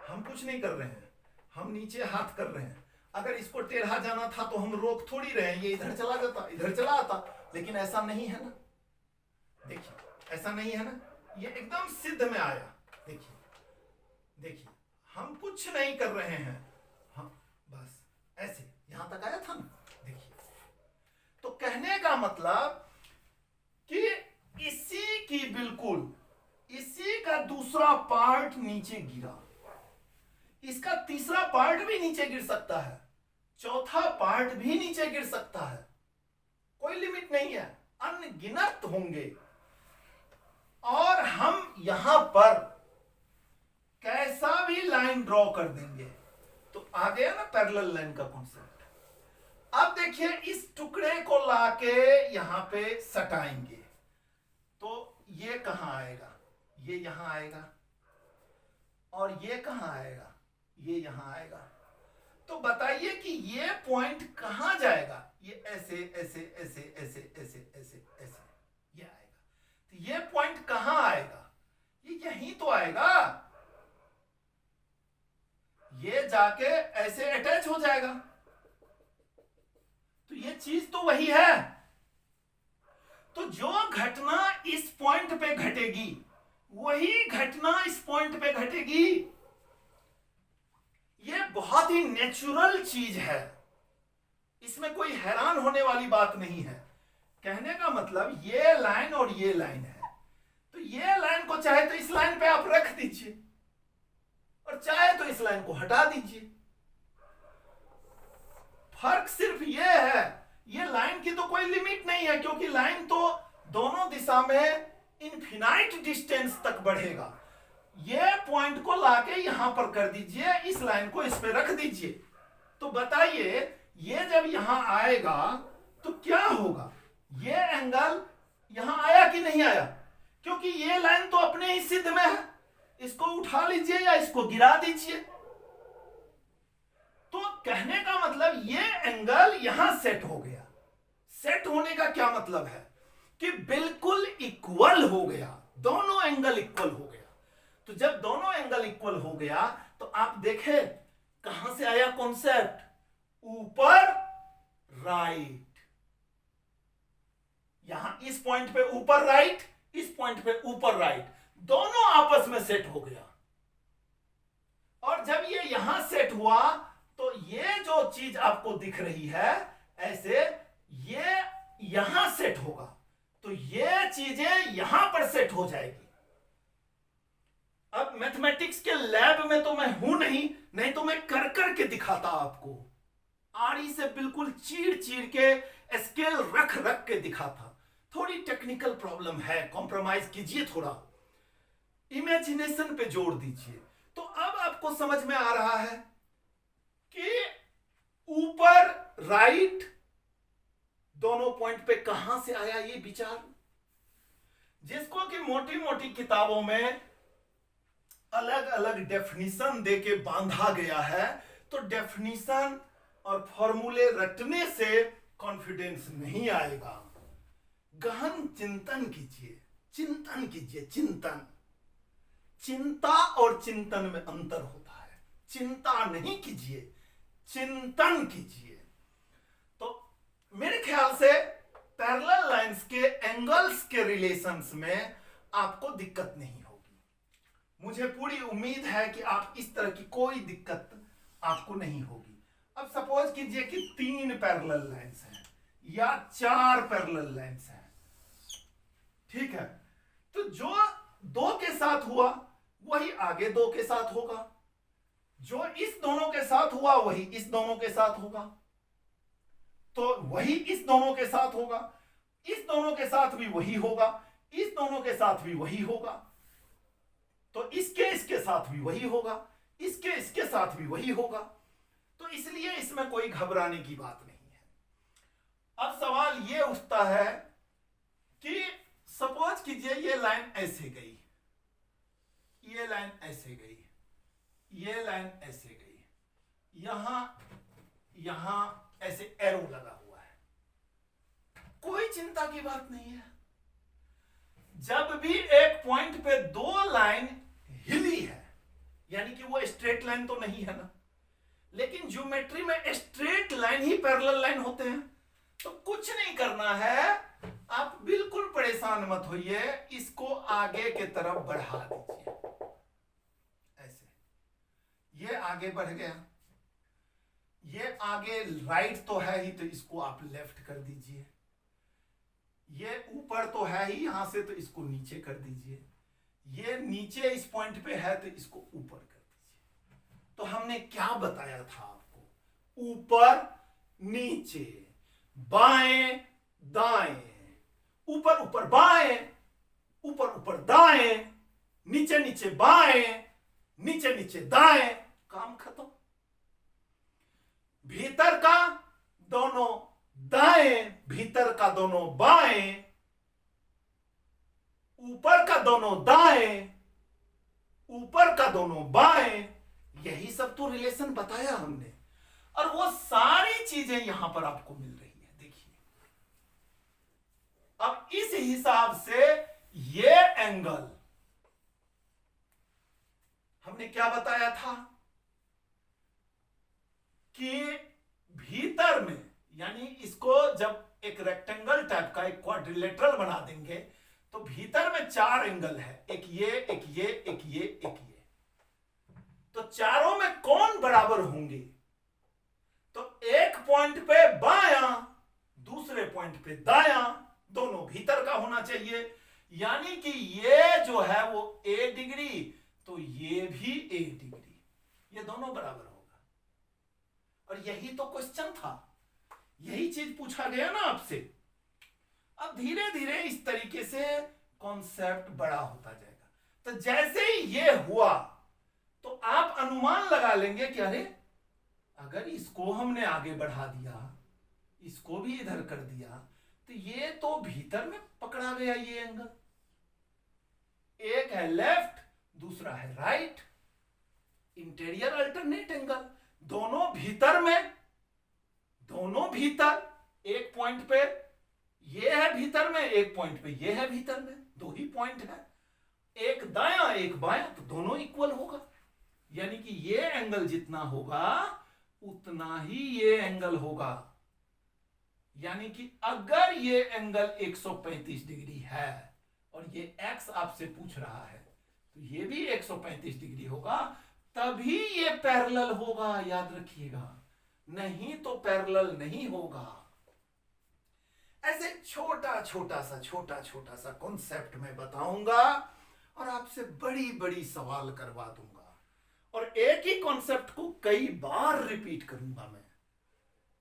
हम कुछ नहीं कर रहे हैं, हम नीचे हाथ कर रहे हैं। अगर इसको टेढ़ा जाना था तो हम रोक थोड़ी रहे हैं, ये इधर चला जाता, इधर चला आता, लेकिन ऐसा नहीं है ना। देखिए, ऐसा नहीं है ना, ये एकदम सिद्ध में आया। देखिए देखिए, हम कुछ नहीं कर रहे हैं, हम बस ऐसे यहां तक आया था ना। देखिए, तो कहने का मतलब कि इसी का दूसरा पार्ट नीचे गिरा, इसका तीसरा पार्ट भी नीचे गिर सकता है, चौथा पार्ट भी नीचे गिर सकता है, कोई लिमिट नहीं है, अनगिनत होंगे। और हम यहां पर कैसा भी लाइन ड्रॉ कर देंगे तो आ गया ना पैरेलल लाइन का कॉन्सेप्ट। अब देखिए, इस टुकड़े को लाके यहां पे सटाएंगे तो ये कहां आएगा? ये यहां आएगा और ये कहां आएगा? ये यहां आएगा। तो बताइए कि ये पॉइंट कहां जाएगा? ये ऐसे ऐसे ऐसे ऐसे ऐसे ऐसे ऐसे ये आएगा। तो ये पॉइंट कहां आएगा? ये यहीं तो आएगा। ये जाके ऐसे अटैच हो जाएगा। तो ये चीज तो वही है। तो जो घटना इस पॉइंट पे घटेगी वही घटना इस पॉइंट पे घटेगी। ये बहुत ही नेचुरल चीज है, इसमें कोई हैरान होने वाली बात नहीं है। कहने का मतलब ये लाइन और ये लाइन है, तो ये लाइन को चाहे तो इस लाइन पे आप रख दीजिए और चाहे तो इस लाइन को हटा दीजिए। फर्क सिर्फ ये है, ये लाइन की तो कोई लिमिट नहीं है, क्योंकि लाइन तो दोनों दिशा में इनफिनाइट डिस्टेंस तक बढ़ेगा। ये पॉइंट को लाके यहां पर कर दीजिए, इस लाइन को इस पे रख दीजिए। तो बताइए, ये जब यहां आएगा तो क्या होगा? ये एंगल यहां आया कि नहीं आया? क्योंकि ये लाइन तो अपने ही सिद्ध में है, इसको उठा लीजिए या इसको गिरा दीजिए। तो कहने का मतलब ये एंगल यहां सेट हो गया। सेट होने का क्या मतलब है? कि बिल्कुल इक्वल हो गया, दोनों एंगल इक्वल हो गया। तो जब दोनों एंगल इक्वल हो गया तो आप देखें कहां से आया कॉन्सेप्ट? ऊपर राइट। यहां इस पॉइंट पे ऊपर राइट, इस पॉइंट पे ऊपर राइट, दोनों आपस में सेट हो गया। और जब ये यहां सेट हुआ तो ये जो चीज आपको दिख रही है ऐसे, ये यहां सेट होगा, तो ये चीजें यहां पर सेट हो जाएगी। अब मैथमेटिक्स के लैब में तो मैं हूं नहीं तो मैं कर कर के दिखाता आपको, आरी से बिल्कुल चीर चीर के स्केल रख रख के दिखाता। थोड़ी टेक्निकल प्रॉब्लम है, कॉम्प्रोमाइज कीजिए, थोड़ा इमेजिनेशन पे जोड़ दीजिए। तो अब आपको समझ में आ रहा है कि ऊपर राइट दोनों पॉइंट पे कहां से आया ये विचार, जिसको कि मोटी मोटी किताबों में अलग अलग डेफिनेशन देके बांधा गया है, तो डेफिनेशन और फॉर्मूले रटने से कॉन्फिडेंस नहीं आएगा। गहन चिंतन कीजिए, चिंतन कीजिए, चिंतन। चिंता और चिंतन में अंतर होता है। चिंता नहीं कीजिए, चिंतन कीजिए। तो मेरे ख्याल से पैरेलल लाइंस के एंगल्स के रिलेशंस में आपको दिक्कत नहीं होगी। मुझे पूरी उम्मीद है कि आप इस तरह की कोई दिक्कत आपको नहीं होगी। अब सपोज कीजिए कि 3 पैरेलल लाइंस हैं या 4 पैरेलल लाइंस हैं, ठीक है? तो जो 2 के साथ हुआ वही आगे 2 के साथ होगा, जो इस दोनों के साथ हुआ वही इस दोनों के साथ होगा, तो वही इस दोनों के साथ होगा, इस दोनों के साथ भी वही होगा, इस दोनों के साथ भी वही होगा, तो इसके साथ भी वही होगा, इसके साथ भी वही होगा। तो इसलिए इसमें कोई घबराने की बात नहीं है। अब सवाल यह उठता है कि सपोज कीजिए ये लाइन ऐसे गई, ये लाइन ऐसे गई, ये लाइन ऐसे गई, यहां ऐसे एरो लगा हुआ है, कोई चिंता की बात नहीं है। जब भी एक पॉइंट पे 2 लाइन हिली है, यानी कि वो स्ट्रेट लाइन तो नहीं है ना, लेकिन ज्योमेट्री में स्ट्रेट लाइन ही पैरेलल लाइन होते हैं, तो कुछ नहीं करना है, आप बिल्कुल परेशान मत होइए, इसको आगे के तरफ बढ़ा दीजिए। ऐसे ये आगे बढ़ गया, ये आगे राइट तो है ही, तो इसको आप लेफ्ट कर दीजिए। ये ऊपर तो है ही यहां से, तो इसको नीचे कर दीजिए। ये नीचे इस पॉइंट पे है, तो इसको ऊपर कर दीजिए। तो हमने क्या बताया था आपको? ऊपर नीचे, बाएं दाएं, ऊपर ऊपर बाएं, ऊपर ऊपर दाएं, नीचे नीचे बाएं, नीचे नीचे दाएं, काम खत्म। भीतर का दोनों दाएं, भीतर का दोनों बाएं, ऊपर का दोनों दाएं, ऊपर का दोनों बाएं, यही सब तो रिलेशन बताया हमने, और वो सारी चीजें यहां पर आपको मिल रही है। देखिए, अब इस हिसाब से ये एंगल हमने क्या बताया था कि भीतर में, यानी इसको जब एक रेक्टेंगल टाइप का एक क्वाड्रिलेटरल बना देंगे, तो भीतर में 4 एंगल है, एक ये, एक ये, एक ये, एक ये। तो चारों में कौन बराबर होंगे? तो एक पॉइंट पे बायां, दूसरे पॉइंट पे दायां, दोनों भीतर का होना चाहिए। यानी कि ये जो है वो A डिग्री, तो ये भी A डिग्री, ये दोनों बराबर होगा। और यही तो क्वेश्चन था, यही चीज पूछा गया ना आपसे। अब धीरे धीरे इस तरीके से कॉन्सेप्ट बड़ा होता जाएगा। तो जैसे ही ये हुआ, तो आप अनुमान लगा लेंगे कि अरे, अगर इसको हमने आगे बढ़ा दिया, इसको भी इधर कर दिया, तो ये तो भीतर में पकड़ा गया ये एंगल। एक है लेफ्ट, दूसरा है राइट, इंटीरियर अल्टरनेट एंगल, दोनों भीतर में, दोनों भीतर। एक पॉइंट पे ये है भीतर में, एक पॉइंट पे ये है भीतर में, 2 ही पॉइंट है, एक दायां एक बायां, तो दोनों इक्वल होगा। यानी कि ये एंगल जितना होगा उतना ही ये एंगल होगा। यानी कि अगर ये एंगल 135 डिग्री है और ये x आपसे पूछ रहा है, तो ये भी 135 डिग्री होगा, तभी ये पैरेलल होगा, याद रखिएगा, नहीं तो पैरेलल नहीं होगा। ऐसे छोटा छोटा सा कॉन्सेप्ट में बताऊंगा और आपसे बड़ी बड़ी सवाल करवा दूंगा, और एक ही कॉन्सेप्ट को कई बार रिपीट करूंगा मैं,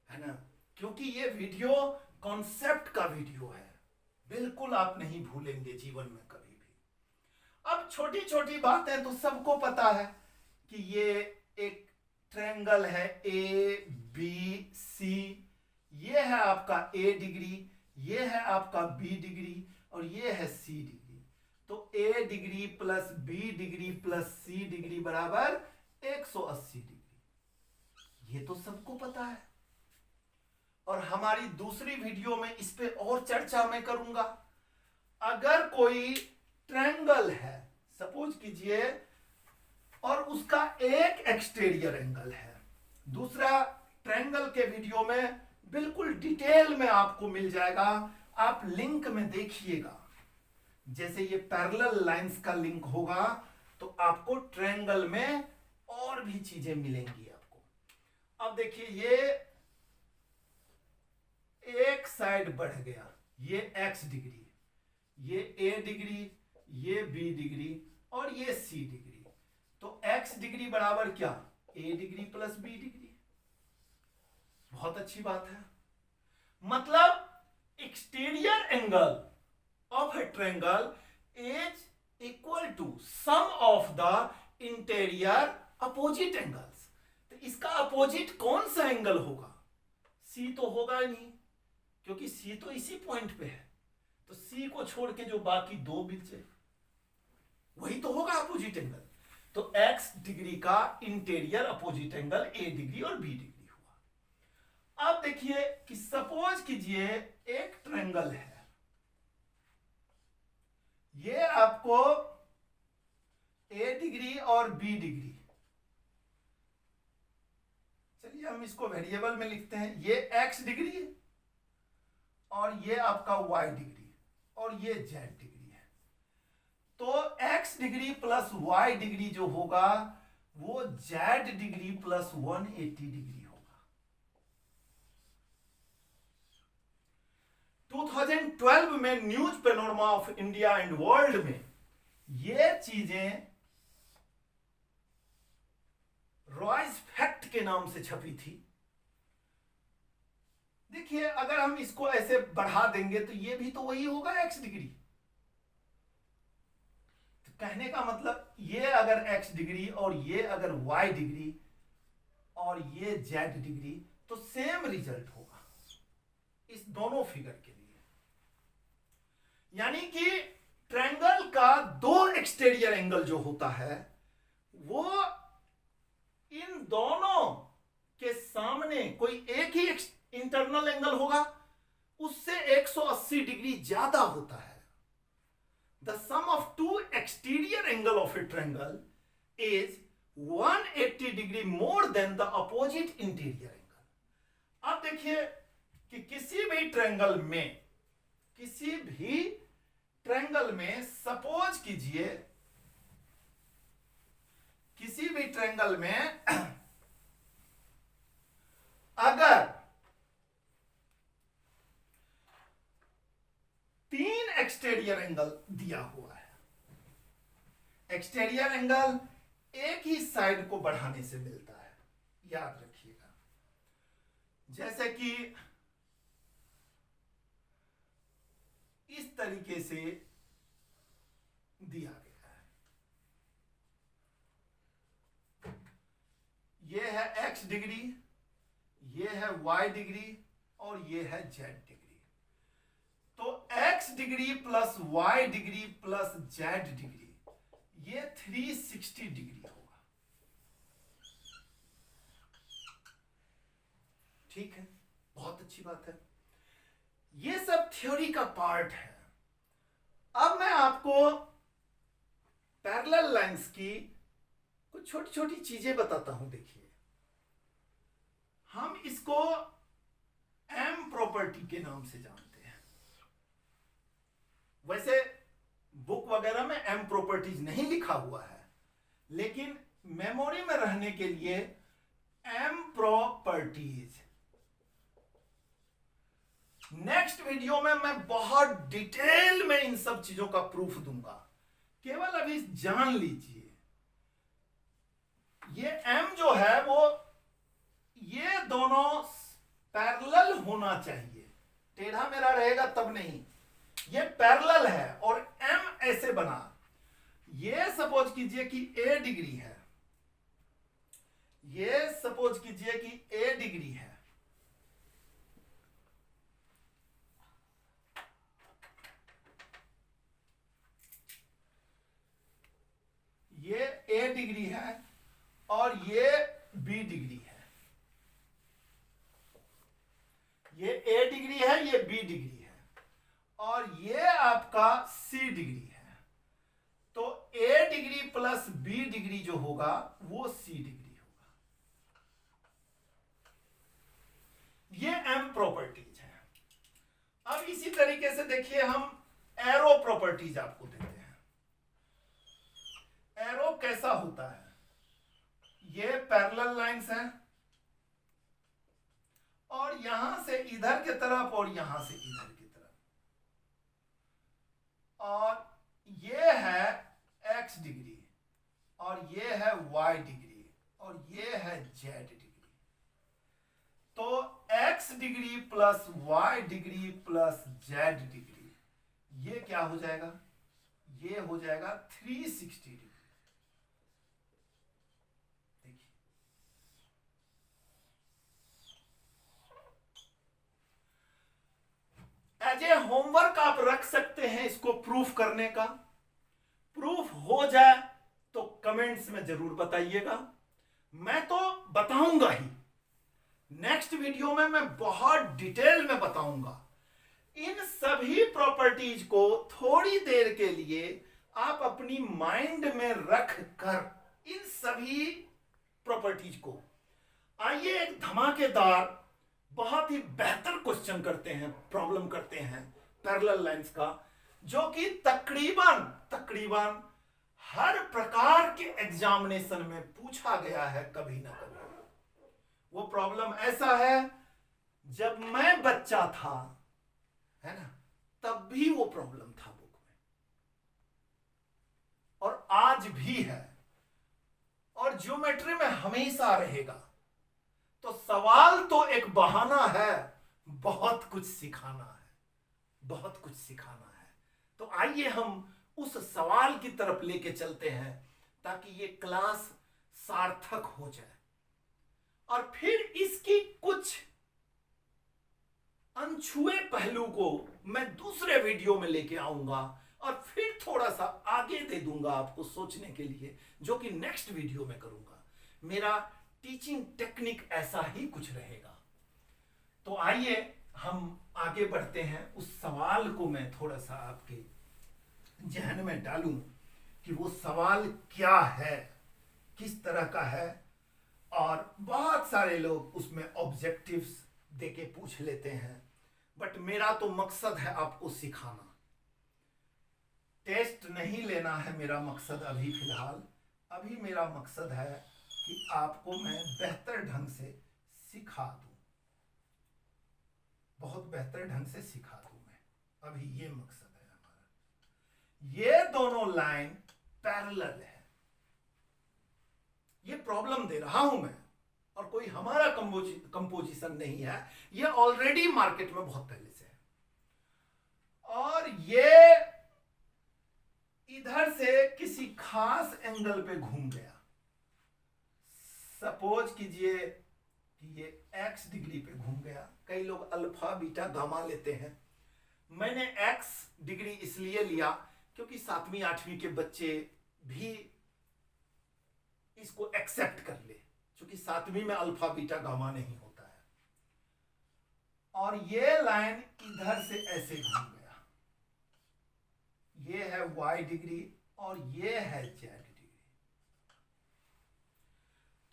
है ना, क्योंकि ये वीडियो कॉन्सेप्ट का वीडियो है, बिल्कुल आप नहीं भूलेंगे जीवन में कभी भी। अब छोटी छोटी बातें तो सबको पता है कि ये एक ट्रायंगल है ABC, ये है आपका A डिग्री, ये है आपका B डिग्री, और ये है C डिग्री। तो a degree plus b degree plus c degree बराबर 180 डिग्री। ये तो सबको पता है, और हमारी दूसरी वीडियो में इस पे और चर्चा मैं करूंगा। अगर कोई ट्रायंगल है सपोज कीजिए, और उसका एक एक्सटीरियर एंगल है, दूसरा ट्रायंगल के वीडियो में बिल्कुल डिटेल में आपको मिल जाएगा, आप लिंक में देखिएगा। जैसे ये पैरेलल लाइंस का लिंक होगा तो आपको ट्रायंगल में और भी चीजें मिलेंगी आपको। अब देखिए ये एक साइड बढ़ गया, ये x डिग्री, ये a डिग्री, ये b डिग्री और ये c डिग्री। तो x डिग्री बराबर क्या, a degree plus b degree. बहुत अच्छी बात है, मतलब exterior angle of a triangle is equal to sum of the interior opposite angles. तो इसका अपोजिट कौन सा एंगल होगा, c तो होगा ही नहीं, क्योंकि c तो इसी पॉइंट पे है। तो c को छोड़ के जो बाकी दो बचे वही तो होगा अपोजिट एंगल। तो x डिग्री का interior opposite angle a degree और b डिग्री हुआ। अब देखिए कि सपोज कीजिए एक ट्रायंगल है, ये आपको a डिग्री और b डिग्री, चलिए हम इसको वेरिएबल में लिखते हैं, ये x डिग्री है और ये आपका y डिग्री और ये z डिग्री है। तो x degree plus y degree जो होगा वो z डिग्री प्लस 180 डिग्री होगा। 2012 में news panorama of India and world में ये चीजें रॉयस फैक्ट के नाम से छपी थी। देखिए अगर हम इसको ऐसे बढ़ा देंगे तो ये भी तो वही होगा x डिग्री। तो कहने का मतलब ये अगर x डिग्री और ये अगर y डिग्री और ये z डिग्री तो सेम रिजल्ट होगा इस दोनों फिगर के लिए। यानी कि ट्रायंगल का दो एक्सटीरियर एंगल जो होता है वो इन दोनों के सामने कोई एक ही इंटरनल एंगल होगा, उससे 180 डिग्री ज्यादा होता है। The sum of two exterior angle of a triangle is 180 degree more than the opposite interior angle. अब देखिए कि किसी भी ट्रायंगल में सपोज कीजिए किसी भी ट्रायंगल में अगर तीन एक्सटीरियर एंगल दिया हुआ है, एक्सटीरियर एंगल एक ही साइड को बढ़ाने से मिलता है, याद रखिएगा। जैसे कि इस तरीके से दिया गया है, ये है x डिग्री, ये है y डिग्री और ये है z डिग्री। तो x degree plus y degree plus z degree ये 360 डिग्री होगा। ठीक है, बहुत अच्छी बात है। ये सब थ्योरी का पार्ट है। अब मैं आपको पैरेलल लाइंस की कुछ छोटी छोटी चीजें बताता हूं। देखिए हम इसको एम प्रॉपर्टी के नाम से जानते हैं। वैसे बुक वगैरह में एम प्रॉपर्टीज नहीं लिखा हुआ है, लेकिन मेमोरी में रहने के लिए एम प्रॉपर्टीज। नेक्स्ट वीडियो में मैं बहुत डिटेल में इन सब चीजों का प्रूफ दूंगा, केवल अभी जान लीजिए। ये m जो है वो ये दोनों पैरेलल होना चाहिए, टेढ़ा मेढ़ा रहेगा तब नहीं, ये पैरेलल है और m ऐसे बना। ये सपोज कीजिए कि a डिग्री है, ये सपोज कीजिए कि a डिग्री है, डिग्री है और ये बी डिग्री है। ये ए डिग्री है, ये बी डिग्री है, और ये आपका सी डिग्री है। तो ए डिग्री प्लस बी डिग्री जो होगा वो सी डिग्री होगा। ये एम प्रॉपर्टीज है। अब इसी तरीके से देखिए, हम एरो प्रॉपर्टीज आपको देते हैं। एरो कैसा होता है? ये पैरेलल लाइंस हैं और यहां से इधर की तरफ और यहां से इधर की तरफ, और ये है एक्स डिग्री और ये है वाई डिग्री और ये है जेड डिग्री। तो X degree plus Y degree plus Z degree, ये क्या हो जाएगा? ये हो जाएगा 360 डिग्री। एज ए होमवर्क आप रख सकते हैं इसको प्रूफ करने का। प्रूफ हो जाए तो कमेंट्स में जरूर बताइएगा। मैं तो बताऊंगा ही, नेक्स्ट वीडियो में मैं बहुत डिटेल में बताऊंगा। इन सभी प्रॉपर्टीज को थोड़ी देर के लिए आप अपनी माइंड में रख कर इन सभी प्रॉपर्टीज को, आइए एक धमाकेदार बहुत ही बेहतर क्वेश्चन करते हैं, प्रॉब्लम करते हैं पैरेलल लाइंस का, जो कि तकरीबन हर प्रकार के एग्जामिनेशन में पूछा गया है कभी ना कभी। वो प्रॉब्लम ऐसा है, जब मैं बच्चा था, है ना, तब भी वो प्रॉब्लम था बुक में, और आज भी है, और ज्योमेट्री में हमेशा रहेगा। तो सवाल तो एक बहाना है, बहुत कुछ सिखाना है, बहुत कुछ सिखाना है। तो आइए हम उस सवाल की तरफ लेके चलते हैं ताकि ये क्लास सार्थक हो जाए, और फिर इसकी कुछ अनछुए पहलू को मैं दूसरे वीडियो में लेके आऊंगा और फिर थोड़ा सा आगे दे दूंगा आपको सोचने के लिए, जो कि नेक्स्ट वीडियो में करूंगा। मेरा टीचिंग टेक्निक ऐसा ही कुछ रहेगा। तो आइए हम आगे बढ़ते हैं। उस सवाल को मैं थोड़ा सा आपके जहन में डालूं कि वो सवाल क्या है, किस तरह का है, और बहुत सारे लोग उसमें ऑब्जेक्टिव्स देके पूछ लेते हैं, बट मेरा तो मकसद है आपको सिखाना। टेस्ट नहीं लेना है मेरा मकसद अभी फिलहाल। अभी मेरा मकसद है कि आपको मैं बेहतर ढंग से सिखा दूं, बहुत बेहतर ढंग से सिखा दूं मैं, अभी ये मकसद है हमारा। ये दोनों लाइन पैरेलल है, ये प्रॉब्लम दे रहा हूं मैं, और कोई हमारा कंपोजिशन नहीं है, ये ऑलरेडी मार्केट में बहुत पहले से है। और ये इधर से किसी खास एंगल पे घूम गया। सपोज कीजिए कि ये x डिग्री पे घूम गया। कई लोग अल्फा बीटा गामा लेते हैं, मैंने x डिग्री इसलिए लिया क्योंकि 7वीं 8वीं के बच्चे भी इसको एक्सेप्ट कर ले, क्योंकि 7वीं में अल्फा बीटा गामा नहीं होता है। और ये लाइन इधर से ऐसे घूम गया, ये है y डिग्री और ये है z डिग्री।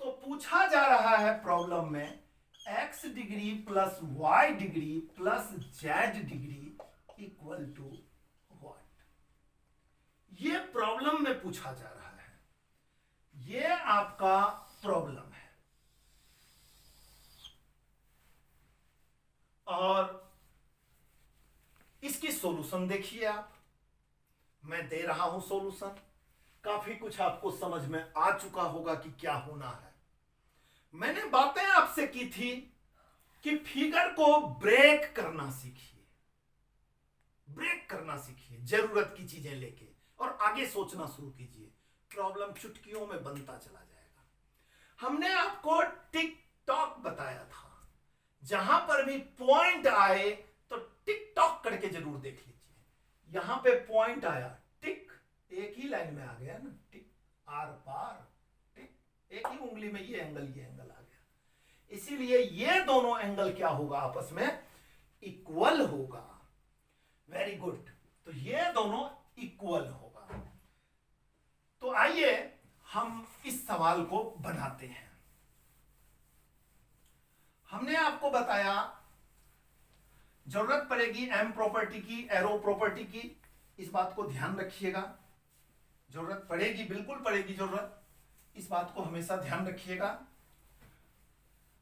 तो पूछा जा रहा है प्रॉब्लम में x degree plus y degree plus z degree equal to what, ये प्रॉब्लम में पूछा जा रहा है। ये आपका प्रॉब्लम है, और इसकी सॉल्यूशन देखिए आप, मैं दे रहा हूं सॉल्यूशन। काफी कुछ आपको समझ में आ चुका होगा कि क्या होना है। मैंने बातें आपसे की थी कि फिगर को ब्रेक करना सीखिए, ब्रेक करना सीखिए जरूरत की चीजें लेके, और आगे सोचना शुरू कीजिए। प्रॉब्लम चुटकियों में बनता चला जाएगा। हमने आपको टिक टॉक बताया था, जहां पर भी पॉइंट आए तो टिक टॉक करके जरूर देख लीजिए। यहां पे पॉइंट आया, टिक, एक ही लाइन में आ गया ना, टिक आर पार, ठीक, एक ही उंगली में ये एंगल आ गया, इसीलिए ये दोनों एंगल क्या होगा, आपस में इक्वल होगा। वेरी गुड, तो ये दोनों इक्वल होगा। तो आइए हम इस सवाल को बनाते हैं। हमने आपको बताया जरूरत पड़ेगी एम प्रॉपर्टी की, एरो प्रॉपर्टी की, इस बात को ध्यान रखिएगा। जरूरत पड़ेगी, बिल्कुल पड़ेगी जरूरत, इस बात को हमेशा ध्यान रखिएगा।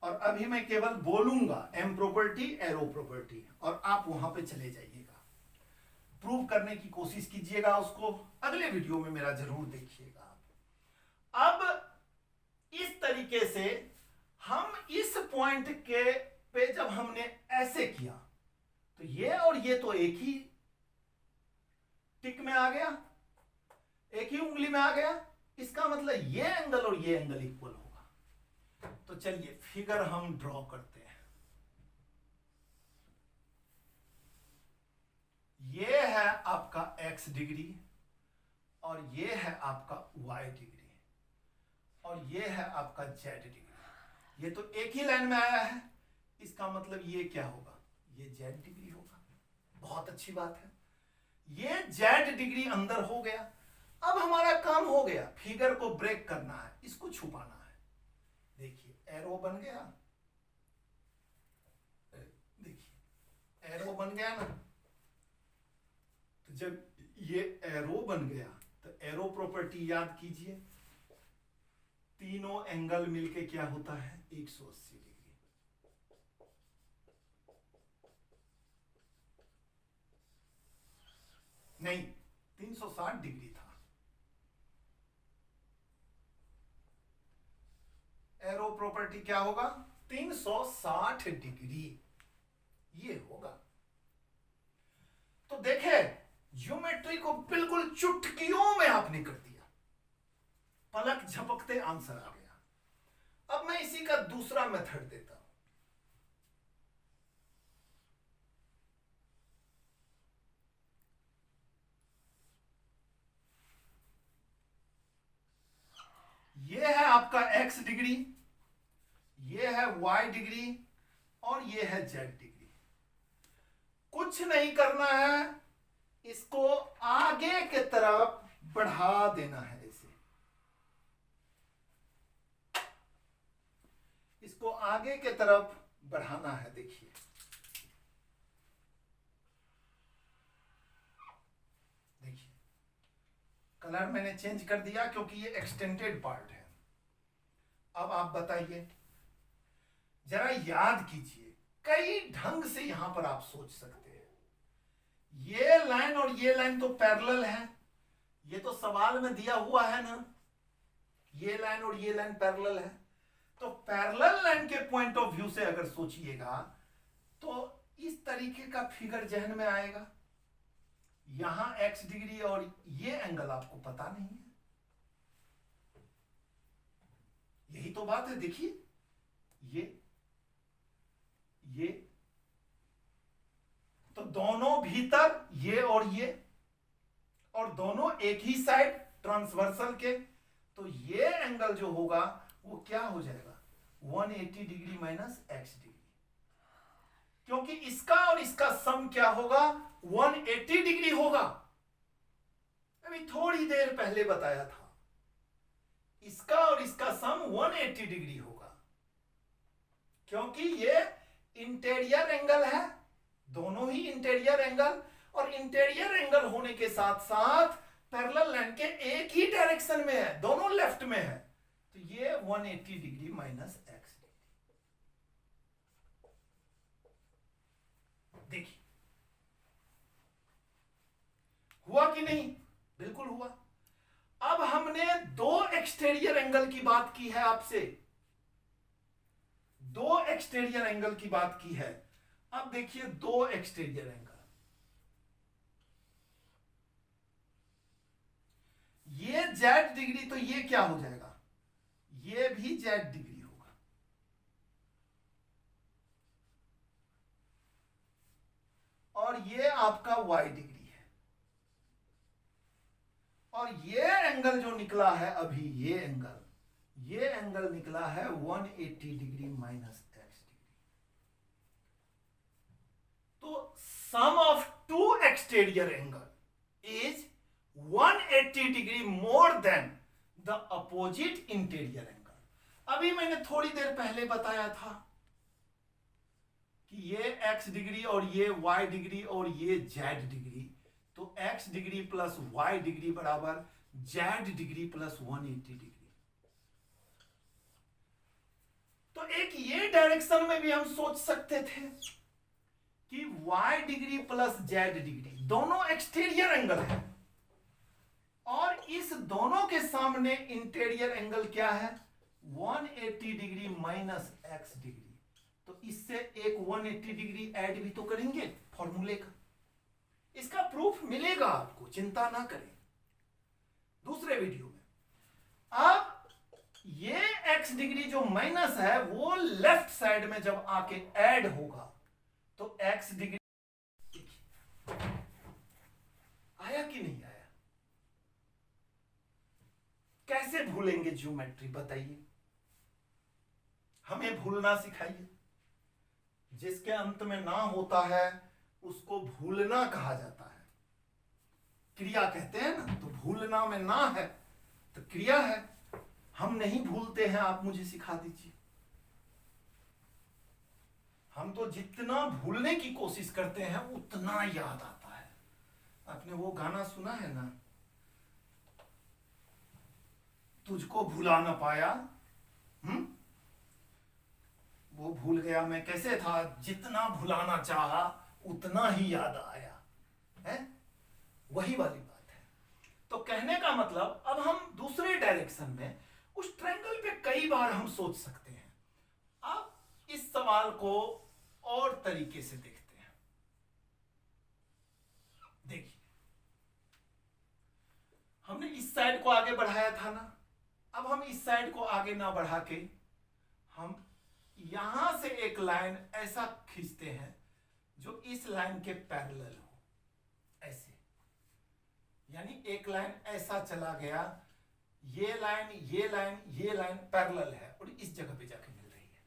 और अभी मैं केवल बोलूंगा एम प्रॉपर्टी, एरो प्रॉपर्टी, और आप वहां पे चले जाइएगा, प्रूव करने की कोशिश कीजिएगा, उसको अगले वीडियो में मेरा जरूर देखिएगा। अब इस तरीके से हम इस पॉइंट के पे जब हमने ऐसे किया तो ये और ये तो एक ही टिक में आ गया, एक ही उंगली में आ गया, इसका मतलब ये एंगल और ये एंगल इक्वल होगा। तो चलिए फिगर हम ड्रॉ करते हैं। ये है आपका x डिग्री और ये है आपका y डिग्री और ये है आपका z डिग्री। ये तो एक ही लाइन में आया है, इसका मतलब ये क्या होगा, ये z डिग्री होगा। बहुत अच्छी बात है, ये z डिग्री अंदर हो गया। अब हमारा काम हो गया, फिगर को ब्रेक करना है, इसको छुपाना है। देखिए एरो बन गया, देखिए एरो बन गया ना। तो जब ये एरो बन गया तो एरो प्रॉपर्टी याद कीजिए, तीनों एंगल मिलके क्या होता है, 180 डिग्री। नहीं, 360 डिग्री था। एरो प्रॉपर्टी क्या होगा, 360 डिग्री ये होगा। तो देखे, ज्योमेट्री को बिल्कुल चुटकियों में आपने कर दिया, पलक झपकते आंसर आ गया। अब मैं इसी का दूसरा मेथड देता हूं। ये है आपका x डिग्री, ये है y डिग्री और ये है z डिग्री। कुछ नहीं करना है, इसको आगे के तरफ बढ़ा देना है। ऐसे इसको आगे के तरफ बढ़ाना है। देखिए देखिए, कलर मैंने चेंज कर दिया क्योंकि ये एक्सटेंडेड पार्ट है। अब आप बताइए, जरा याद कीजिए, कई ढंग से यहां पर आप सोच सकते हैं। ये लाइन और ये लाइन तो पैरेलल है, ये तो सवाल में दिया हुआ है ना, ये लाइन और ये लाइन पैरेलल है। तो पैरेलल लाइन के पॉइंट ऑफ व्यू से अगर सोचिएगा तो इस तरीके का फिगर जहन में आएगा। यहां x डिग्री और ये एंगल आपको पता नहीं है, यही तो बात है। देखिए ये तो दोनों भीतर, ये और दोनों एक ही साइड ट्रांसवर्सल के, तो ये एंगल जो होगा वो क्या हो जाएगा, 180 डिग्री माइनस x डिग्री, क्योंकि इसका और इसका सम क्या होगा, 180 डिग्री होगा। अभी थोड़ी देर पहले बताया था, इसका और इसका सम 180 डिग्री होगा, क्योंकि ये इंटीरियर एंगल है, दोनों ही इंटीरियर एंगल, और इंटीरियर एंगल होने के साथ साथ पैरेलल लाइन के एक ही डायरेक्शन में है, दोनों लेफ्ट में है। तो ये 180 डिग्री माइनस x डिग्री। देखिए हुआ कि नहीं, बिल्कुल हुआ। अब हमने दो एक्सटीरियर एंगल की बात की है आपसे, दो एक्सटीरियर एंगल की बात की है। अब देखिए दो एक्सटीरियर एंगल, ये z डिग्री, तो ये क्या हो जाएगा, ये भी z डिग्री होगा। और ये आपका y डिग्री है, और ये एंगल जो निकला है अभी, ये एंगल निकला है 180 डिग्री माइनस एक्स डिग्री। तो sum of two exterior angle is 180 degree more than the opposite interior angle. अभी मैंने थोड़ी देर पहले बताया था कि ये x डिग्री और ये y डिग्री और ये z डिग्री, तो x degree plus y degree बराबर z डिग्री प्लस 180 डिग्री। तो एक ये डायरेक्शन में भी हम सोच सकते थे कि y degree plus z degree दोनों एक्सटीरियर एंगल है, और इस दोनों के सामने इंटीरियर एंगल क्या है, 180 डिग्री माइनस x डिग्री। तो इससे एक 180 डिग्री ऐड भी तो करेंगे फॉर्मूले का। इसका प्रूफ मिलेगा आपको, चिंता ना करें, दूसरे वीडियो में। अब ये x डिग्री जो माइनस है वो लेफ्ट साइड में जब आके ऐड होगा तो x डिग्री आया कि नहीं आया। कैसे भूलेंगे ज्योमेट्री, बताइए, हमें भूलना सिखाइए। जिसके अंत में ना होता है उसको भूलना कहा जाता है, क्रिया कहते हैं ना। तो भूलना में ना है तो क्रिया है, हम नहीं भूलते हैं, आप मुझे सिखा दीजिए। हम तो जितना भूलने की कोशिश करते हैं उतना याद आता है। आपने वो गाना सुना है ना, तुझको भुला ना पाया, वो भूल गया मैं कैसे था, जितना भुलाना चाहा उतना ही याद आया, है वही वाली बात है। तो कहने का मतलब अब हम दूसरे डायरेक्शन में उस ट्रायंगल पे कई बार हम सोच सकते हैं। अब इस सवाल को और तरीके से देखते हैं। देखिए, हमने इस साइड को आगे बढ़ाया था ना, अब हम इस साइड को आगे ना बढ़ा के हम यहां से एक लाइन ऐसा खींचते हैं जो इस लाइन के पैरेलल हो, ऐसे। यानी एक लाइन ऐसा चला गया, ये लाइन पैरेलल है और इस जगह पे जाके मिल रही है।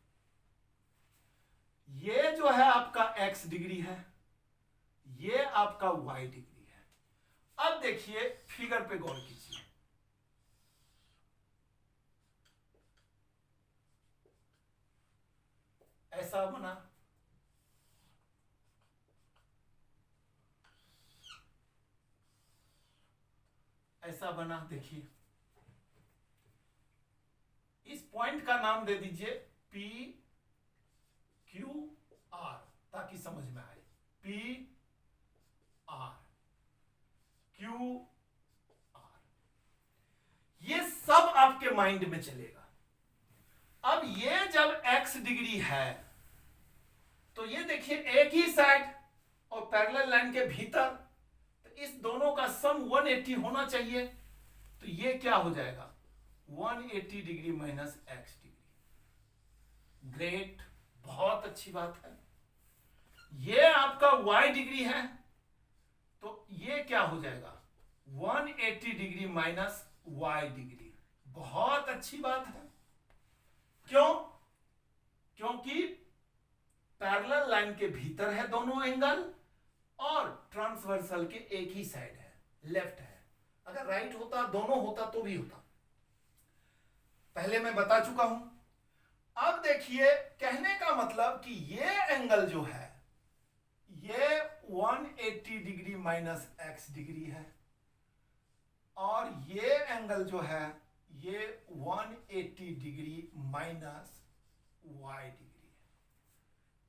ये जो है आपका x डिग्री है, ये आपका y डिग्री है। अब देखिए फिगर पे गौर कीजिए, ऐसा बना, ऐसा बना। देखिए इस पॉइंट का नाम दे दीजिए P Q R ताकि समझ में आए। P R Q R, ये सब आपके माइंड में चलेगा। अब ये जब x डिग्री है तो ये देखिए एक ही साइड और पैरेलल लाइन के भीतर, तो इस दोनों का सम 180 होना चाहिए। तो ये क्या हो जाएगा, 180 degree minus x degree. Great, बहुत अच्छी बात है। ये आपका y डिग्री है, तो ये क्या हो जाएगा, 180 डिग्री माइनस y डिग्री। बहुत अच्छी बात है। क्यों? क्योंकि पैरेलल लाइन के भीतर है दोनों एंगल और ट्रांसवर्सल के एक ही साइड है, लेफ्ट है। अगर राइट होता, दोनों होता तो भी होता, पहले मैं बता चुका हूं। अब देखिए, कहने का मतलब कि ये एंगल जो है ये 180 डिग्री माइनस x डिग्री है, और ये एंगल जो है ये 180 डिग्री माइनस y डिग्री है।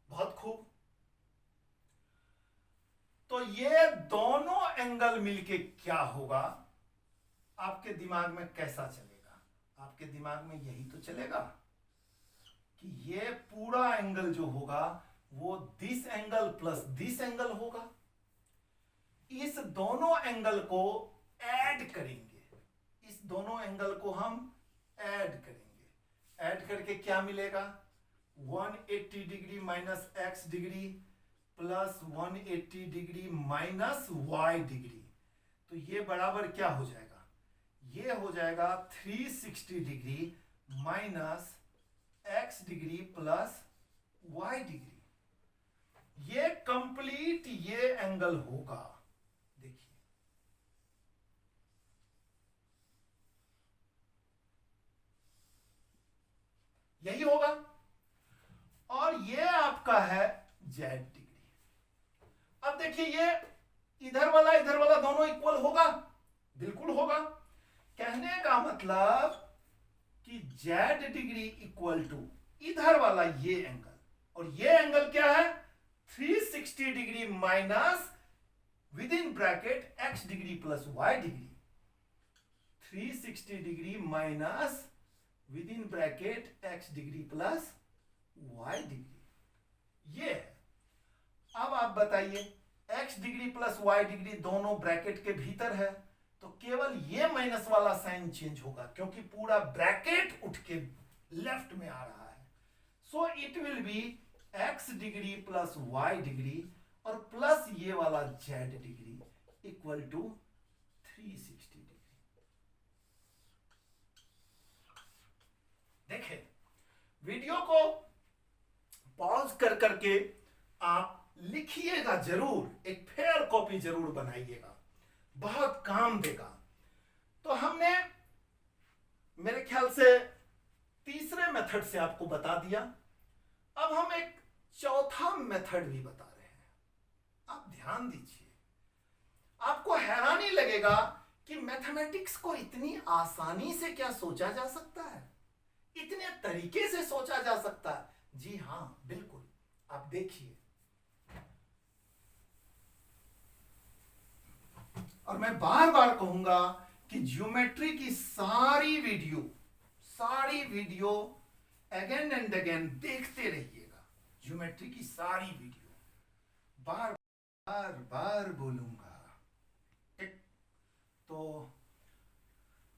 बहुत खूब। तो ये दोनों एंगल मिलके क्या होगा, आपके दिमाग में कैसा चलेगा? आपके दिमाग में यही तो चलेगा कि ये पूरा एंगल जो होगा वो this angle plus this angle होगा। इस दोनों एंगल को ऐड करेंगे, इस दोनों एंगल को हम ऐड करेंगे। ऐड करके क्या मिलेगा, 180 degree minus x degree plus 180 degree minus y degree. तो ये बराबर क्या हो जाएगा, ये हो जाएगा 360 degree minus x degree plus y degree. ये कंप्लीट ये एंगल होगा, देखिए यही होगा, और ये आपका है z डिग्री। अब देखिए ये इधर वाला दोनों इक्वल होगा, बिल्कुल होगा। कहने का मतलब कि z डिग्री इक्वल टू इधर वाला ये एंगल, और ये एंगल क्या है 360 degree minus with in bracket x degree plus y degree. 360 degree minus with in bracket x degree plus y degree, ये है। अब आप बताइए x degree plus y degree दोनों ब्रैकेट के भीतर है, तो केवल ये माइनस वाला साइन चेंज होगा, क्योंकि पूरा ब्रैकेट उठ के लेफ्ट में आ रहा है। So it will be x degree plus y degree और प्लस ये वाला z degree equal to 360 degree. देखें, वीडियो को पॉज कर करके आप लिखिएगा जरूर, एक फेयर कॉपी जरूर बनाइएगा, बहुत काम देगा। तो हमने मेरे ख्याल से तीसरे मेथड से आपको बता दिया। अब हम एक चौथा मेथड भी बता रहे हैं, आप ध्यान दीजिए। आपको हैरानी लगेगा कि मैथमेटिक्स को इतनी आसानी से क्या सोचा जा सकता है, इतने तरीके से सोचा जा सकता है। जी हां, बिल्कुल। आप देखिए, और मैं बार बार कहूंगा कि ज्योमेट्री की सारी वीडियो अगेन एंड अगेन देखते रहिएगा। ज्योमेट्री की सारी वीडियो बार बार बोलूंगा, ठीक। तो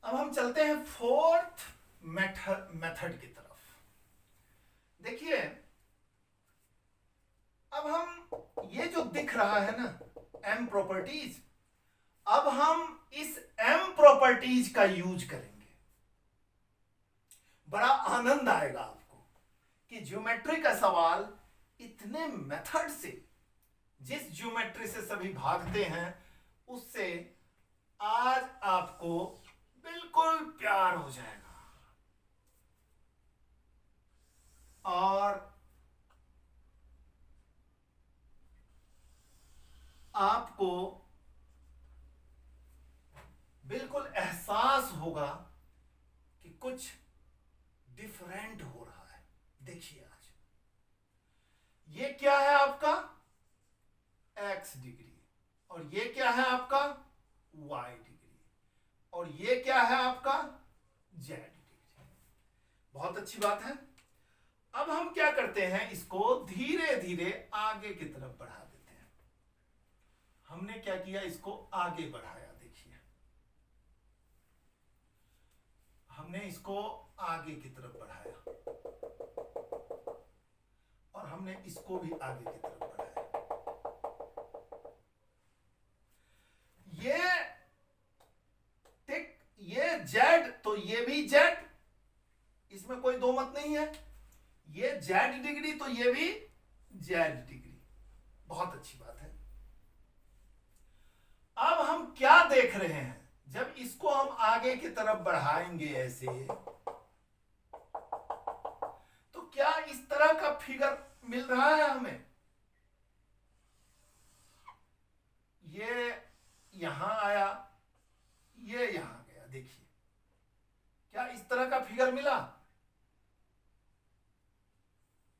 अब हम चलते हैं फोर्थ मेथड की तरफ। देखिए, अब हम ये जो दिख रहा है ना m प्रॉपर्टीज, अब हम इस m प्रॉपर्टीज का यूज करेंगे। बड़ा आनंद आएगा आपको कि ज्योमेट्री का सवाल इतने मेथड से, जिस ज्योमेट्री से सभी भागते हैं उससे आज आपको बिल्कुल प्यार हो जाएगा, और आपको बिल्कुल एहसास होगा कि कुछ डिफरेंट हो रहा है। देखिए, आज ये क्या है आपका x डिग्री, और ये क्या है आपका y डिग्री, और ये क्या है आपका z डिग्री। बहुत अच्छी बात है। अब हम क्या करते हैं, इसको धीरे धीरे आगे की तरफ बढ़ा देते हैं। हमने क्या किया, इसको आगे बढ़ाया। देखिए, हमने इसको आगे की तरफ बढ़ाया, और हमने इसको भी आगे की तरफ बढ़ाया। ये ठीक, ये z, तो ये भी z, इसमें कोई दो मत नहीं है। ये z डिग्री, तो ये भी z डिग्री। बहुत अच्छी बात है। अब हम क्या देख रहे हैं, जब इसको हम आगे की तरफ बढ़ाएंगे ऐसे, तो क्या इस तरह का फिगर मिल रहा है हमें। ये यहां आया, ये यहां गया। देखिए, क्या इस तरह का फिगर मिला,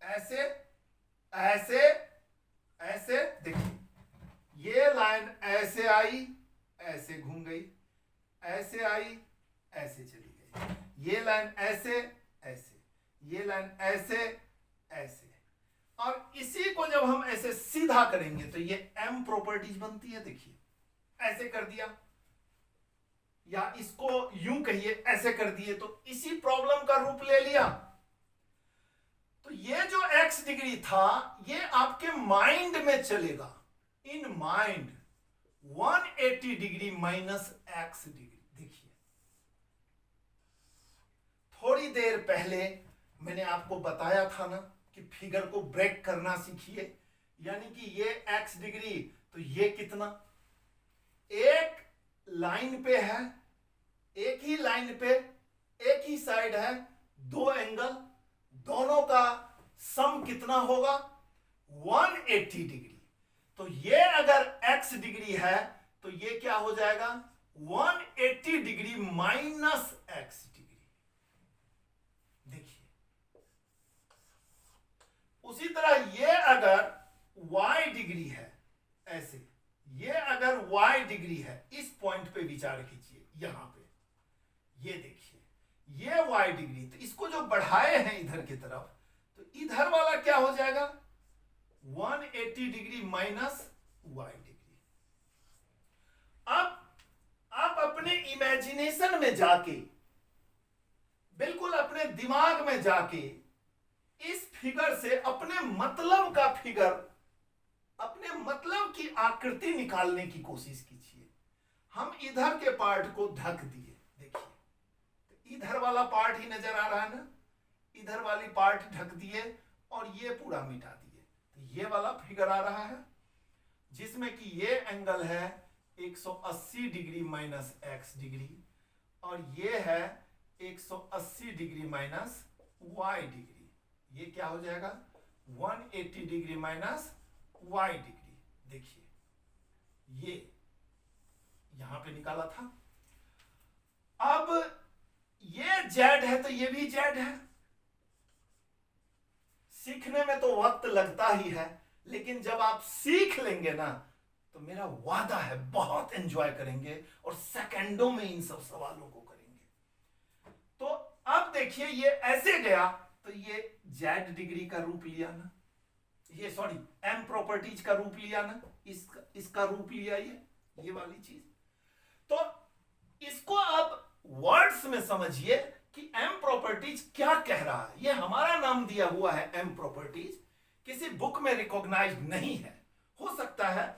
ऐसे ऐसे ऐसे। देखिए, ये लाइन ऐसे आई, ऐसे घूम गई, ऐसे आई, ऐसे चली गई। ये लाइन ऐसे ऐसे, ये लाइन ऐसे ऐसे, और इसी को जब हम ऐसे सीधा करेंगे तो ये m प्रॉपर्टीज बनती है। देखिए, ऐसे कर दिया, या इसको यूं कहिए ऐसे कर दिए, तो इसी प्रॉब्लम का रूप ले लिया। तो ये जो x डिग्री था, ये आपके माइंड में चलेगा, in mind 180 degree minus x degree. देखिए, थोड़ी देर पहले मैंने आपको बताया था ना कि फिगर को ब्रेक करना सीखिए, यानी कि ये x डिग्री, तो ये कितना, एक लाइन पे है, एक ही लाइन पे एक ही साइड है, दो एंगल, दोनों का सम कितना होगा 180 डिग्री। तो ये अगर x डिग्री है तो ये क्या हो जाएगा 180 डिग्री माइनस x डिग्री। देखिए उसी तरह ये अगर y डिग्री है, ऐसे ये अगर y डिग्री है, इस पॉइंट पे विचार कीजिए, यहां पे ये देखिए ये y डिग्री, तो इसको जो बढ़ाए हैं इधर की तरफ, तो इधर वाला क्या हो जाएगा 180 डिग्री माइनस y डिग्री। अब आप अपने इमेजिनेशन में जाके, बिल्कुल अपने दिमाग में जाके इस फिगर से अपने मतलब का फिगर, अपने मतलब की आकृति निकालने की कोशिश कीजिए। हम इधर के पार्ट को ढक दिए, देखिए तो इधर वाला पार्ट ही नजर आ रहा है ना, इधर वाली पार्ट ढक दिए और ये पूरा मिटा दिए, तो ये वाला फिगर आ रहा है जिसमें कि ये एंगल है 180 डिग्री माइनस x डिग्री और ये है 180 डिग्री माइनस y डिग्री। ये क्या हो जाएगा 180 डिग्री माइनस y डिग्री। देखिए ये यहां पे निकाला था। अब ये z है तो ये भी z है। सीखने में तो वक्त लगता ही है, लेकिन जब आप सीख लेंगे ना तो मेरा वादा है बहुत एंजॉय करेंगे और सेकंडों में इन सब सवालों को करेंगे। तो अब देखिए ये ऐसे गया तो ये z डिग्री का रूप लिया ना, ये सॉरी m प्रॉपर्टीज का रूप लिया ना, इसका रूप लिया ये वाली चीज। तो इसको आप वर्ड्स में समझिए कि m प्रॉपर्टीज क्या कह रहा है। ये हमारा नाम दिया हुआ है m प्रॉपर्टीज, किसी बुक में रिकॉग्नाइज्ड नहीं है। हो सकता है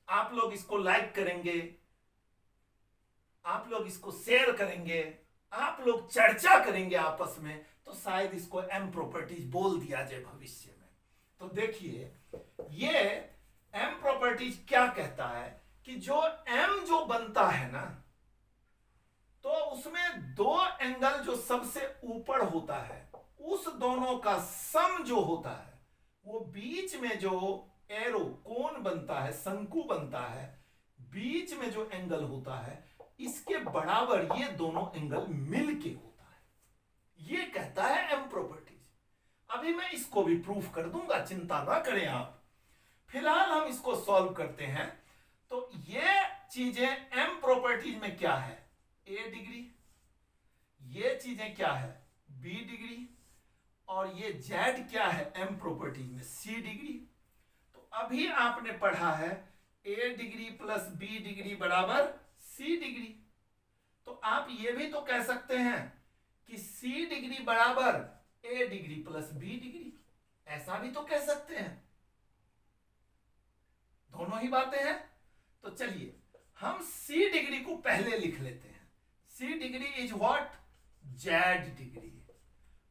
आप लोग इसको लाइक करेंगे, आप लोग इसको शेयर करेंगे, आप लोग चर्चा करेंगे आपस में, तो शायद इसको m प्रॉपर्टीज बोल दिया जाए भविष्य में। तो देखिए ये m प्रॉपर्टीज क्या कहता है कि जो m जो बनता है ना, तो उसमें दो एंगल जो सबसे ऊपर होता है उस दोनों का सम जो होता है, वो बीच में जो एरो कोण बनता है, शंकु बनता है, बीच में जो एंगल होता है इसके बराबर ये दोनों एंगल मिलके होता है। ये कहता है एम प्रॉपर्टीज। अभी मैं इसको भी प्रूफ कर दूंगा, चिंता ना करें आप। फिलहाल हम इसको सॉल्व करते हैं। तो ये चीजें एम प्रॉपर्टीज में क्या है ए डिग्री, ये चीजें क्या है बी डिग्री, और ये जेड क्या है एम प्रॉपर्टीज में सी डिग्री। तो अभी आपने पढ़ा है A degree plus B degree बराबर सी डिग्री। तो आप ये भी तो कह सकते हैं कि सी डिग्री बराबर ए डिग्री प्लस बी डिग्री, ऐसा भी तो कह सकते हैं। दोनों ही बातें हैं। तो चलिए हम सी डिग्री को पहले लिख लेते हैं। C degree is what Z degree,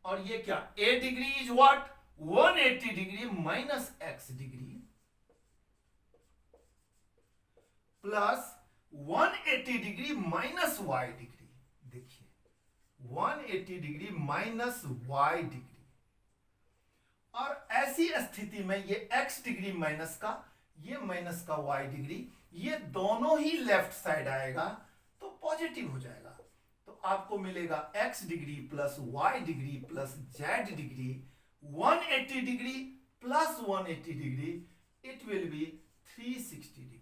और ये क्या A degree is what 180 degree minus X degree plus 180 degree minus Y degree. देखिए 180 डिग्री माइनस वाई डिग्री, और ऐसी स्थिति में ये x डिग्री माइनस का, ये माइनस का y डिग्री, ये दोनों ही लेफ्ट साइड आएगा तो पॉजिटिव हो जाएगा। तो आपको मिलेगा x degree plus y degree plus z degree 180 degree plus 180 degree, it will B 360 degree.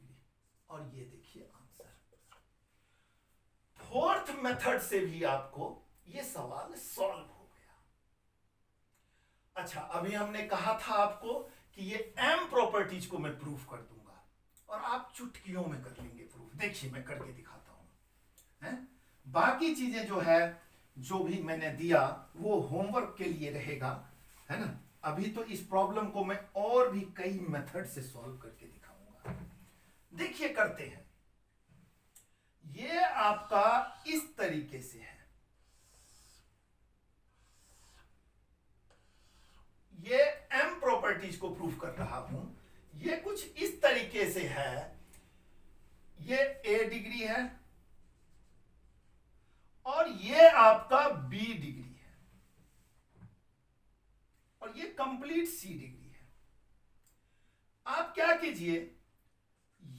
और ये देखिए आंसर। फोर्थ मेथड से भी आपको ये सवाल सॉल्व हो गया। अच्छा, अभी हमने कहा था आपको कि ये m प्रॉपर्टीज को मैं प्रूफ कर दूंगा और आप चुटकियों में कर लेंगे प्रूफ। देखिए मैं करके दिखाता हूं, हैं? बाकी चीजें जो है, जो भी मैंने दिया वो होमवर्क के लिए रहेगा, है ना। अभी तो इस प्रॉब्लम को मैं और भी कई मेथड से सॉल्व करके दिखाऊंगा। देखिए करते हैं। ये आपका इस तरीके से है, प्रॉपर्टीज को प्रूफ कर रहा हूं। ये कुछ इस तरीके से है, ये ए डिग्री है और ये आपका बी डिग्री है और ये कंप्लीट सी डिग्री है। आप क्या कीजिए,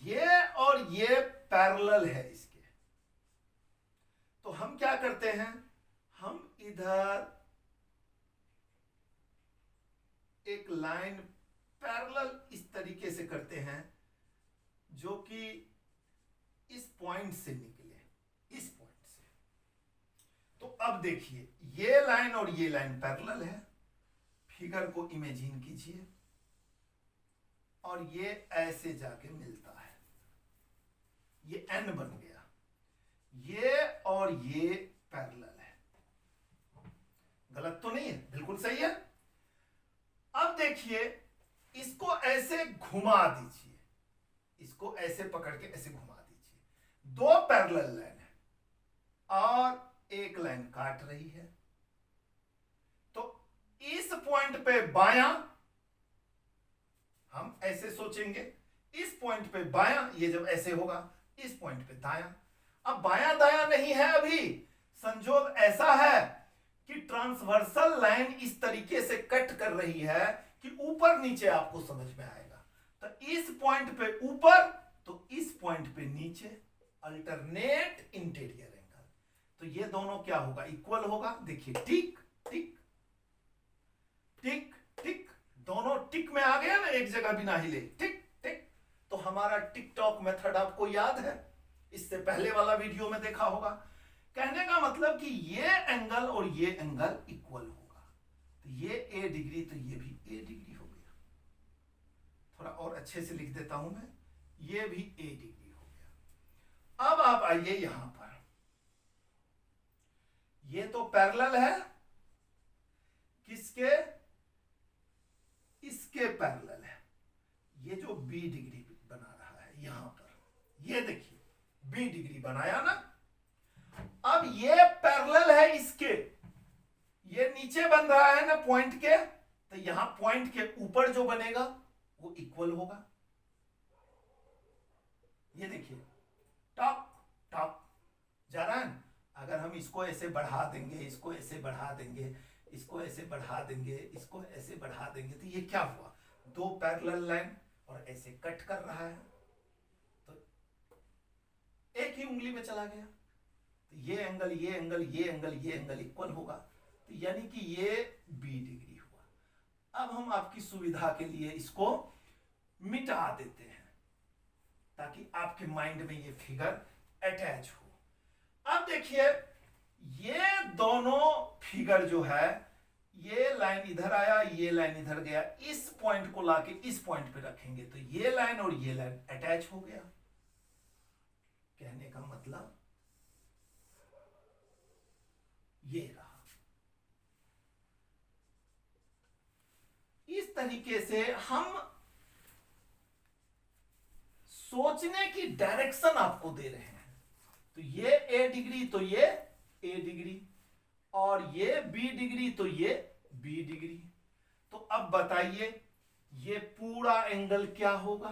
ये और ये पैरेलल है इसके, तो हम क्या करते हैं, हम इधर एक लाइन पैरेलल इस तरीके से करते हैं जो कि इस पॉइंट से निकले, इस पॉइंट से। तो अब देखिए ये लाइन और ये लाइन पैरेलल है, फिगर को इमेजिन कीजिए और ये ऐसे जाके मिलता है, ये एन बन गया, ये और ये पैरेलल है। गलत तो नहीं है, बिल्कुल सही है। अब देखिए इसको ऐसे घुमा दीजिए, इसको ऐसे पकड़ के ऐसे घुमा दीजिए। दो पैरेलल लाइन है और एक लाइन काट रही है, तो इस पॉइंट पे बायां, हम ऐसे सोचेंगे, इस पॉइंट पे बायां, ये जब ऐसे होगा, इस पॉइंट पे दायां। अब बायां दायां नहीं है, अभी संजोग ऐसा है कि ट्रांसवर्सल लाइन इस तरीके से कट कर रही है कि ऊपर नीचे आपको समझ में आएगा। तो इस पॉइंट पे ऊपर, तो इस पॉइंट पे नीचे, अल्टरनेट इंटीरियर एंगल। तो ये दोनों क्या होगा, इक्वल होगा। देखिए टिक टिक टिक टिक, दोनों टिक में आ गया ना, एक जगह बिना हिले, टिक टिक। तो हमारा टिकटॉक मेथड आपको याद है, इससे पहले वाला वीडियो में देखा होगा। कहने का मतलब कि ये एंगल और ये एंगल इक्वल होगा, तो ये ए डिग्री तो ये भी ए डिग्री हो गया। थोड़ा और अच्छे से लिख देता हूं मैं, ये भी ए डिग्री हो गया। अब आप आइए यहां पर, ये तो पैरेलल है किसके, इसके पैरेलल है। ये जो बी डिग्री बना रहा है यहां पर, ये देखिए बी डिग्री बनाया ना। अब ये पैरेलल है इसके, ये नीचे बन रहा है ना पॉइंट के, तो यहां पॉइंट के ऊपर जो बनेगा वो इक्वल होगा। ये देखिए टॉप टॉप जा रहा है। अगर हम इसको ऐसे बढ़ा देंगे, इसको ऐसे बढ़ा देंगे, इसको ऐसे बढ़ा देंगे, इसको ऐसे बढ़ा देंगे, तो ये क्या हुआ, दो पैरेलल लाइन और ऐसे कट कर रहा है, तो एक ही उंगली में चला गया। तो ये एंगल, ये एंगल, ये एंगल, ये एंगल इक्वल होगा, तो यानी कि ये बी डिग्री हुआ। अब हम आपकी सुविधा के लिए इसको मिटा देते हैं ताकि आपके माइंड में ये फिगर अटैच हो। अब देखिए ये दोनों फिगर जो है, ये लाइन इधर आया, ये लाइन इधर गया, इस पॉइंट को लाके इस पॉइंट पे रखेंगे तो ये लाइन और ये लाइन अटैच हो गया। कहने का मतलब ये रहा। इस तरीके से हम सोचने की डायरेक्शन आपको दे रहे हैं। तो ये ए डिग्री तो ये ए डिग्री, और ये बी डिग्री तो ये बी डिग्री। तो अब बताइए ये पूरा एंगल क्या होगा,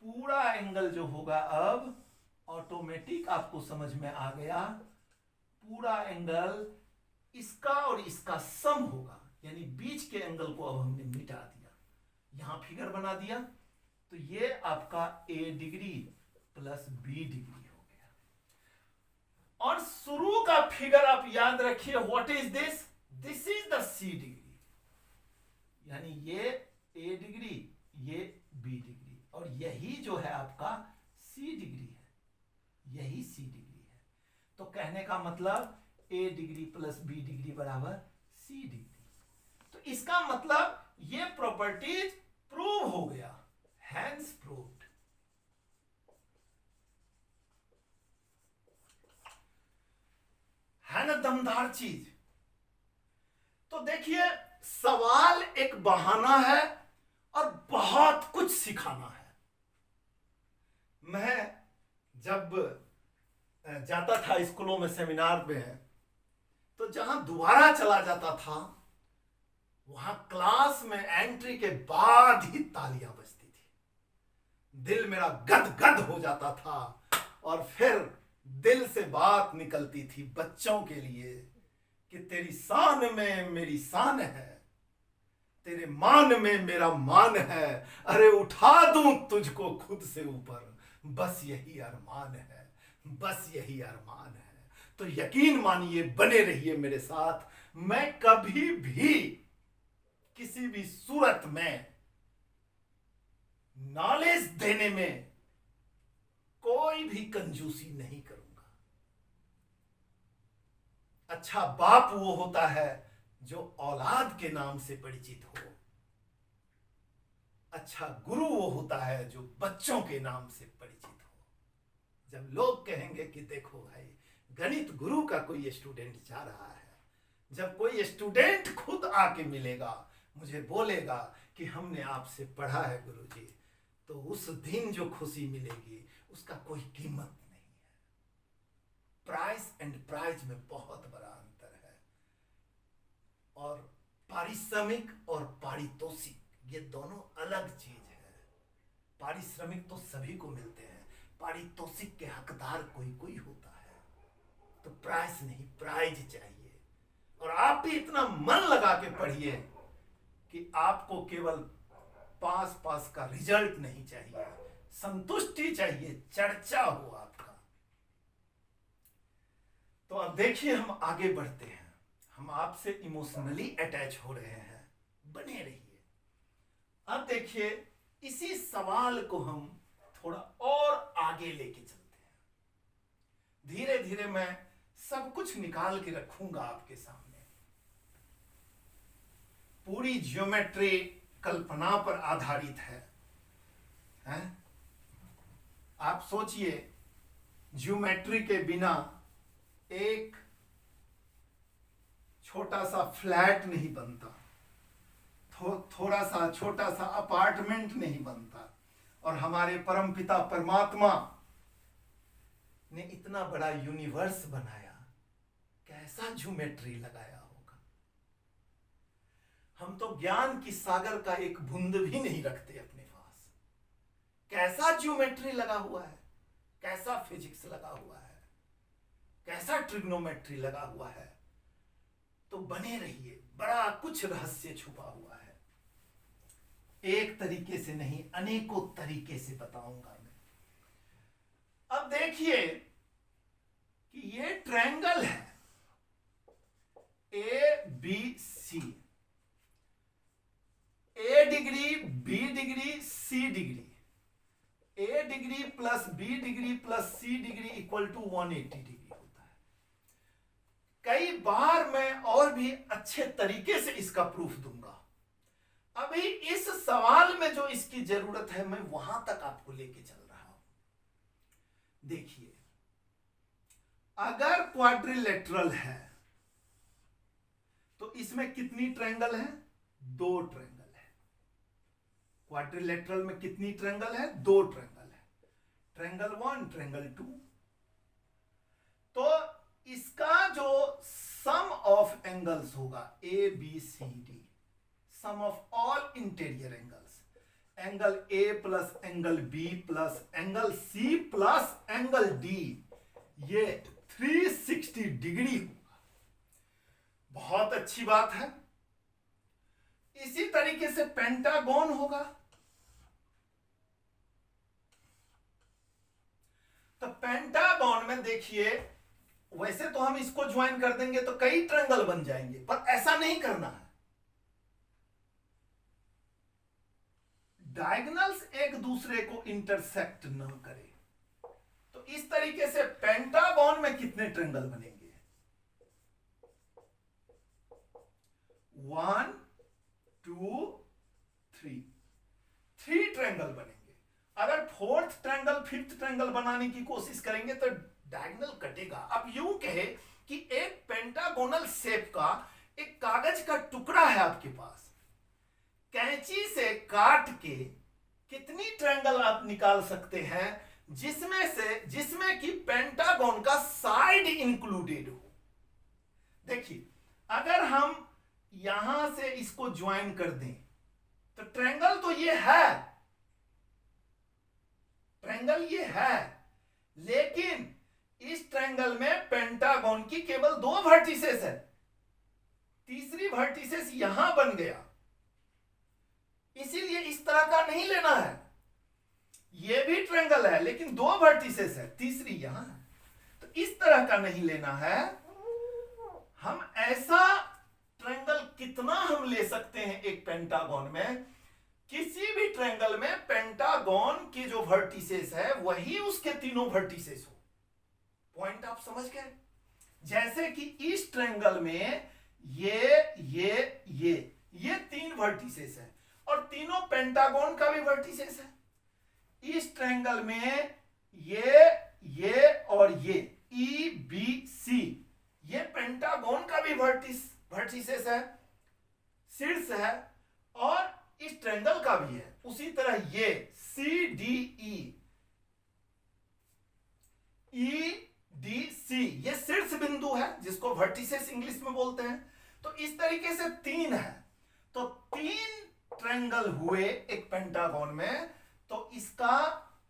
पूरा एंगल जो होगा अब ऑटोमेटिक आपको समझ में आ गया, पूरा एंगल इसका और इसका सम होगा, यानी बीच के एंगल को अब हमने मिटा दिया, यहां फिगर बना दिया, तो ये आपका A degree plus B degree हो गया। और शुरू का फिगर आप याद रखिए, what is this, this is the C degree, यानी ये ए डिग्री, ये बी डिग्री, और यही जो है आपका सी डिग्री है, यही सी डिग्री है। तो कहने का मतलब ए डिग्री प्लस बी डिग्री बराबर सी डिग्री। तो इसका मतलब ये प्रॉपर्टीज प्रूव हो गया, हैंस प्रूव्ड। है ना दमदार चीज। तो देखिए सवाल एक बहाना है और बहुत कुछ सिखाना है। मैं जब जाता था स्कूलों में सेमिनार में, तो जहां दोबारा चला जाता था वहां क्लास में एंट्री के बाद ही तालियां बजती थी। दिल मेरा गद गद हो जाता था और फिर दिल से बात निकलती थी बच्चों के लिए कि तेरी शान में मेरी शान है, तेरे मान में मेरा मान है, अरे उठा दूं तुझको खुद से ऊपर, बस यही अरमान है, बस यही अरमान है। तो यकीन मानिए, बने रहिए मेरे साथ। मैं कभी भी किसी भी सूरत में नॉलेज देने में कोई भी कंजूसी नहीं करूंगा। अच्छा बाप वो होता है जो औलाद के नाम से परिचित हो, अच्छा गुरु वो होता है जो बच्चों के नाम से परिचित हो। जब लोग कहेंगे कि देखो भाई, गणित गुरु का कोई स्टूडेंट जा रहा है, जब कोई स्टूडेंट खुद आके मिलेगा, मुझे बोलेगा कि हमने आपसे पढ़ा है गुरुजी, तो उस दिन जो खुशी मिलेगी उसका कोई कीमत नहीं है। प्राइस एंड प्राइज में बहुत बड़ा अंतर है। और पारिश्रमिक और पारितोषिक, ये दोनों अलग चीज है। पारिश्रमिक तो सभी को मिलते हैं, पारितोषिक के हकदार कोई कोई होता है। तो प्राइस नहीं, प्राइज चाहिए। और आप भी इतना मन लगा के पढ़िए कि आपको केवल पास का रिजल्ट नहीं चाहिए, संतुष्टि चाहिए, चर्चा हो आपका। तो अब देखिए, हम आगे बढ़ते हैं। हम आपसे इमोशनली अटैच हो रहे हैं, बने रहिए। अब देखिए, इसी सवाल को हम थोड़ा और आगे लेके चलते हैं। धीरे धीरे मैं सब कुछ निकाल के रखूंगा आपके सामने। पूरी ज्योमेट्री कल्पना पर आधारित है, हैं? आप सोचिए, ज्योमेट्री के बिना एक छोटा सा फ्लैट नहीं बनता, थोड़ा सा छोटा सा अपार्टमेंट नहीं बनता। और हमारे परमपिता परमात्मा ने इतना बड़ा यूनिवर्स बनाया, कैसा ज्योमेट्री लगाया होगा। हम तो ज्ञान की सागर का एक बूंद भी नहीं रखते अपने पास। कैसा ज्योमेट्री लगा हुआ है, कैसा फिजिक्स लगा हुआ है, कैसा ट्रिग्नोमेट्री लगा हुआ है। तो बने रहिए, बड़ा कुछ रहस्य छुपा हुआ है। एक तरीके से नहीं, अनेकों तरीके से बताऊंगा मैं। अब देखिए कि ये ट्रायंगल है ABC, A degree, B degree, C degree. A degree plus B degree plus C degree equal to 180 degree होता है। कई बार मैं और भी अच्छे तरीके से इसका प्रूफ दूंगा। अभी इस सवाल में जो इसकी जरूरत है, मैं वहां तक आपको लेके चल रहा हूं। देखिए, अगर क्वाड्रिलेटरल है तो इसमें कितनी ट्रायंगल है? 2 ट्रायंगल है। क्वाड्रिलेटरल में कितनी ट्रायंगल है? 2 ट्रायंगल है। Triangle 1, triangle 2। तो इसका जो सम ऑफ एंगल्स होगा ABCD, sum of all interior angles, angle A plus angle B plus angle C plus angle D, ये 360 डिग्री होगा। बहुत अच्छी बात है। इसी तरीके से पेंटागन होगा। तो पेंटागन में देखिए, वैसे तो हम इसको ज्वाइन कर देंगे तो कई ट्रायंगल बन जाएंगे, पर ऐसा नहीं करना है। डायगोनल्स एक दूसरे को इंटरसेक्ट न करें। तो इस तरीके से पेंटागन में कितने ट्रायंगल बनेंगे? 1 2 3, 3 ट्रायंगल बनेंगे। अगर 4th ट्रायंगल, 5th ट्रायंगल बनाने की कोशिश करेंगे तो डायगोनल कटेगा। अब यूं कहे कि एक पेंटागोनल शेप का एक कागज का टुकड़ा है आपके पास, कैंची से काट के कितनी ट्रायंगल आप निकाल सकते हैं जिसमें कि पेंटागन का साइड इंक्लूडेड हो। देखिए, अगर हम यहां से इसको ज्वाइन कर दें तो ट्रायंगल तो ये है, ट्रायंगल ये है, लेकिन इस ट्रायंगल में पेंटागन की केवल 2 वर्टिसेस है, तीसरी वर्टिसेस यहां बन गया, इसीलिए इस तरह का नहीं लेना है। ये भी ट्रायंगल है लेकिन 2 वर्टिसेस है, तीसरी यहां है, तो इस तरह का नहीं लेना है। हम ऐसा ट्रायंगल कितना हम ले सकते हैं एक पेंटागन में, किसी भी ट्रायंगल में पेंटागन की जो वर्टिसेस है वही उसके तीनों वर्टिसेस हो। पॉइंट आप समझ गए? जैसे कि इस ट्रायंगल में ये 3 वर्टिसेस है और तीनों पेंटागन का भी वर्टिसेस है। इस ट्रायंगल में ये और ये EBC ये पेंटागन का भी वर्टिसेस है, शीर्ष है, और इस ट्रायंगल का भी है। उसी तरह ये CDE EDC ये शीर्ष बिंदु है जिसको वर्टिसेस इंग्लिश में बोलते हैं। तो इस तरीके से 3 है, तो 3 ट्रायंगल हुए एक पेंटागन में, तो इसका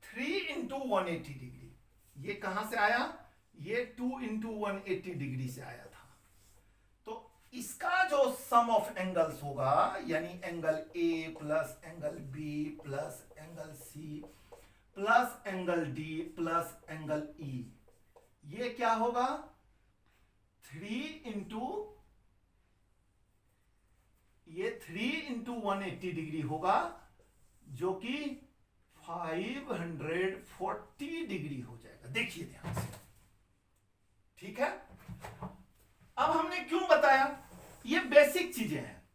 3 × 180 डिग्री, ये कहां से आया, ये 2 × 180 डिग्री से आया था। तो इसका जो सम ऑफ एंगल्स होगा, यानी angle A plus angle B plus angle C plus angle D plus angle E, ये क्या होगा, 3 × 180 डिग्री होगा, जो कि 540 डिग्री हो जाएगा। देखिए ध्यान से, ठीक है। अब हमने क्यों बताया, ये बेसिक चीजें हैं।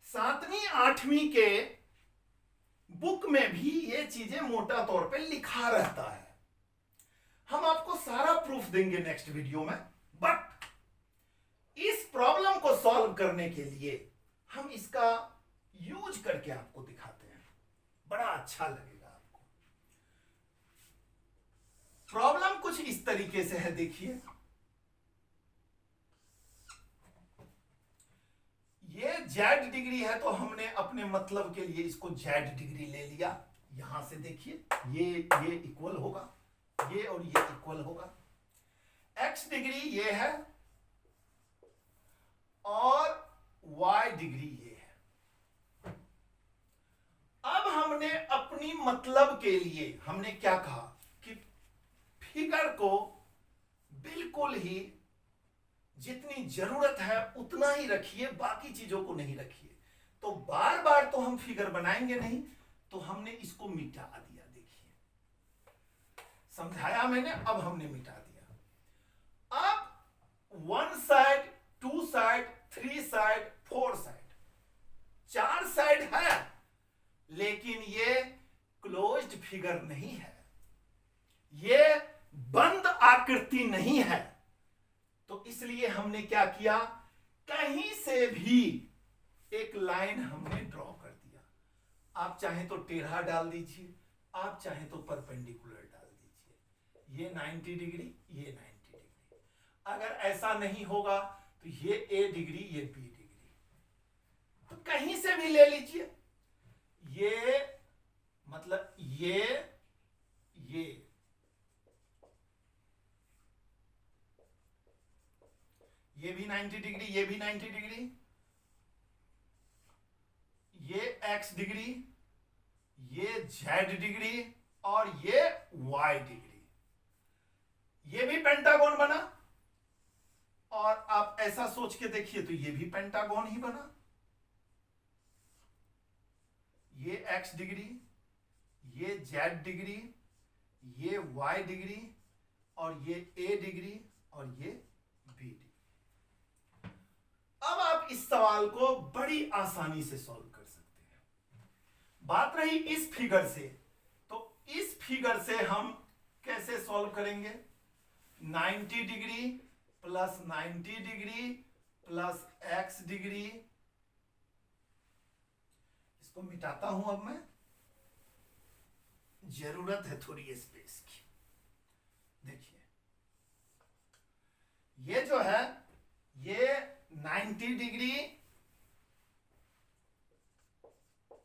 7वीं 8वीं के बुक में भी ये चीजें मोटा तौर पे लिखा रहता है। हम आपको सारा प्रूफ देंगे नेक्स्ट वीडियो में, बट इस प्रॉब्लम को सॉल्व करने के लिए हम इसका यूज करके आपको दिखाते हैं, बड़ा अच्छा लगेगा आपको। प्रॉब्लम कुछ इस तरीके से है, देखिए ये Z डिग्री है, तो हमने अपने मतलब के लिए इसको Z डिग्री ले लिया। यहां से देखिए ये इक्वल होगा, ये और ये इक्वल होगा। X डिग्री ये है और Y डिग्री ये है। अब हमने अपनी मतलब के लिए हमने क्या कहा कि फिगर को बिल्कुल ही जितनी जरूरत है उतना ही रखिए, बाकी चीजों को नहीं रखिए। तो बार बार तो हम फिगर बनाएंगे नहीं, तो हमने इसको मिटा दिया। देखिए समझाया मैंने, अब हमने मिटा दिया। अब 1 side, 2 side, 3 side, 4 side, 4 side है, लेकिन ये क्लोज्ड फिगर नहीं है, ये बंद आकृति नहीं है। तो इसलिए हमने क्या किया, कहीं से भी एक लाइन हमने ड्रॉ कर दिया। आप चाहे तो टेढ़ा डाल दीजिए, आप चाहे तो परपेंडिकुलर डाल दीजिए। ये 90 डिग्री, ये 90 डिग्री। अगर ऐसा नहीं होगा तो ये A डिग्री, ये B डिग्री, तो कहीं से भी ले लीजिए। ये मतलब ये भी 90 डिग्री, ये भी 90 डिग्री, ये X डिग्री, ये Z डिग्री और ये Y डिग्री, ये भी पेंटागन बना। और आप ऐसा सोच के देखिए तो ये भी पेंटागन ही बना। ये X डिग्री, ये Z डिग्री, ये Y डिग्री और ये A डिग्री और ये B डिग्री। अब आप इस सवाल को बड़ी आसानी से सॉल्व कर सकते हैं। बात रही इस फिगर से, तो इस फिगर से हम कैसे सॉल्व करेंगे, 90 degree plus 90 degree plus X degree, इसको मिटाता हूं अब मैं, जरूरत है थोड़ी स्पेस की। देखिए ये जो है ये 90 90 degree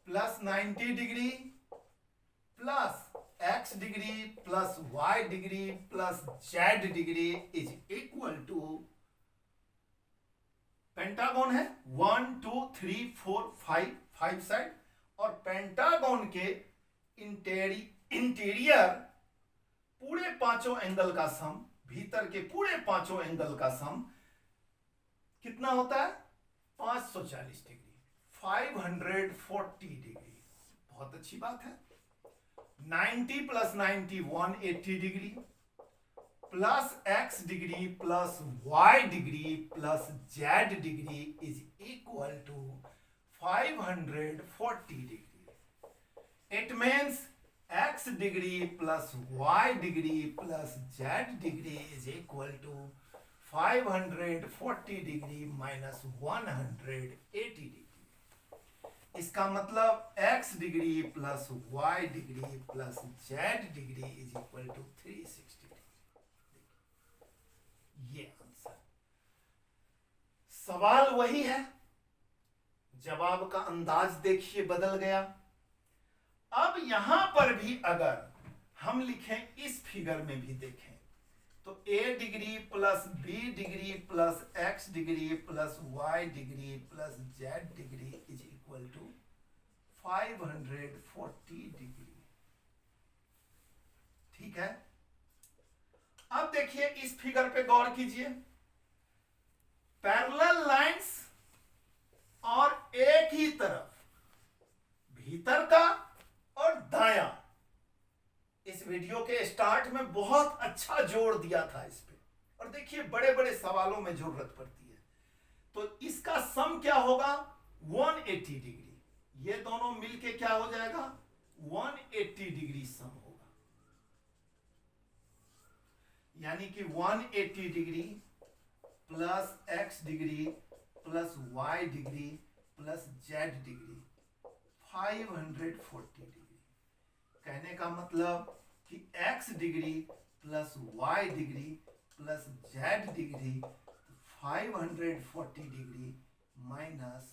plus 90 degree plus x degree plus y degree plus z degree is equal to, pentagon है 1 2 3 4 5 साइड, और पेंटागन के इंटीरियर पूरे पांचों एंगल का सम, भीतर के पूरे पांचों एंगल का सम कितना होता है? 540 डिग्री, 540 डिग्री। बहुत अच्छी बात है। 90 plus 90 180 degree plus x degree plus y degree plus z degree is equal to 540 degree. It means x degree plus y degree plus z degree is equal to 540 degree minus 180 degree. इसका मतलब x degree plus y degree plus z degree is equal to 360 degree. ये आंसर। सवाल वही है, जवाब का अंदाज देखिए बदल गया। अब यहां पर भी अगर हम लिखें, इस फिगर में भी देखें, तो a degree plus b degree plus x degree plus y degree plus z degree is equal to 540 degree. ठीक है। अब देखिए इस फिगर पे गौर कीजिए, पैरेलल लाइंस और एक ही तरफ, भीतर का और दायां। इस वीडियो के स्टार्ट में बहुत अच्छा जोर दिया था इस पे, और देखिए बड़े बड़े सवालों में जरूरत पड़ती है। तो इसका सम क्या होगा? 180 डिग्री। ये दोनों मिलके क्या हो जाएगा? 180 डिग्री सम होगा। यानी कि 180 degree plus x degree plus y degree plus z degree 540 degree. कहने का मतलब कि x degree plus y degree plus z degree 540 degree minus,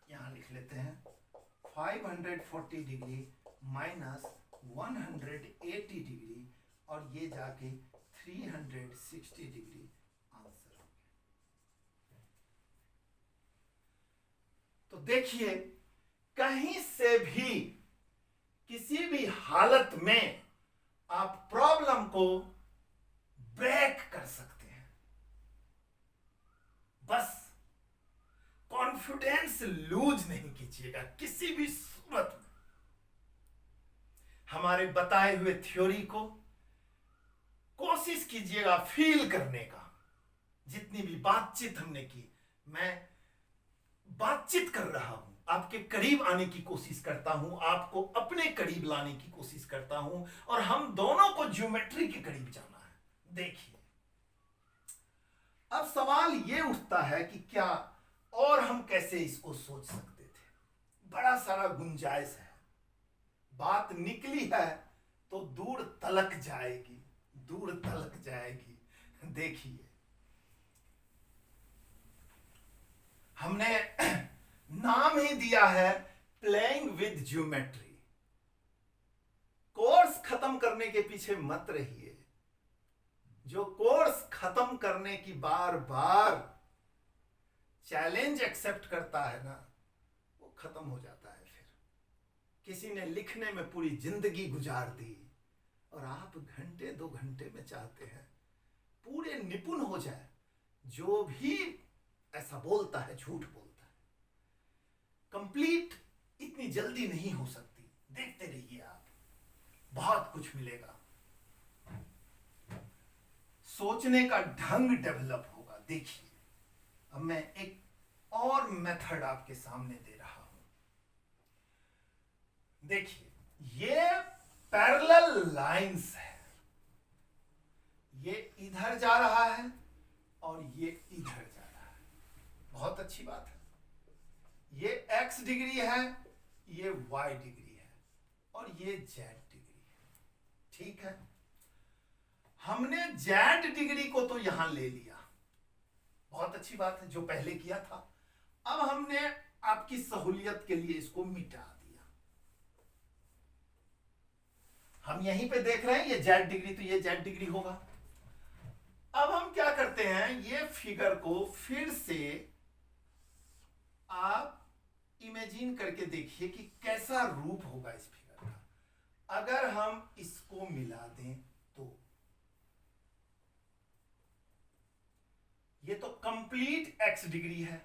यहां लिख लेते हैं 540 डिग्री माइनस 180 डिग्री, और ये जाके 360 डिग्री आंसर हो गया। तो देखिए, कहीं से भी किसी भी हालत में आप प्रॉब्लम को ब्रेक कर सकते हैं। बस कॉन्फिडेंस लूज नहीं कीजिएगा किसी भी सूरत में। हमारे बताए हुए थ्योरी को कोशिश कीजिएगा फील करने का। जितनी भी बातचीत हमने की, मैं बातचीत कर रहा हूं, आपके करीब आने की कोशिश करता हूं, आपको अपने करीब लाने की कोशिश करता हूं, और हम दोनों को ज्योमेट्री के करीब जाना है। देखिए, अब सवाल ये उठता है कि क्या और हम कैसे इसको सोच सकते थे। बड़ा सारा गुंजाइश है, बात निकली है तो दूर तलक जाएगी, दूर तलक जाएगी। देखिए, हमने नाम ही दिया है प्लेइंग विद ज्योमेट्री। कोर्स खत्म करने के पीछे मत रहिए। जो कोर्स खत्म करने की बार बार चैलेंज एक्सेप्ट करता है ना, वो खत्म हो जाता है। फिर किसी ने लिखने में पूरी जिंदगी गुजार दी, और आप घंटे 2 घंटे में चाहते हैं पूरे निपुण हो जाए। जो भी ऐसा बोलता है झूठ बोलता है। कंप्लीट इतनी जल्दी नहीं हो सकती। देखते रहिए, आप बहुत कुछ मिलेगा। सोचने का ढंग डेवलप होगा। देखिए, अब मैं एक और मेथड आपके सामने दे रहा हूं। देखिए, ये पैरेलल लाइंस है। ये इधर जा रहा है और ये इधर जा रहा है। बहुत अच्छी बात है। ये x डिग्री है, ये y डिग्री है, और ये z डिग्री है। ठीक है। हमने z डिग्री को तो यहां ले लिया, बहुत अच्छी बात है, जो पहले किया था। अब हमने आपकी सहूलियत के लिए इसको मिटा दिया। हम यहीं पे देख रहे हैं ये जेड डिग्री, तो ये जेड डिग्री होगा। अब हम क्या करते हैं, ये फिगर को फिर से आप इमेजिन करके देखिए कि कैसा रूप होगा इस फिगर का अगर हम इसको मिला दें। तो ये तो कंप्लीट एक्स डिग्री है,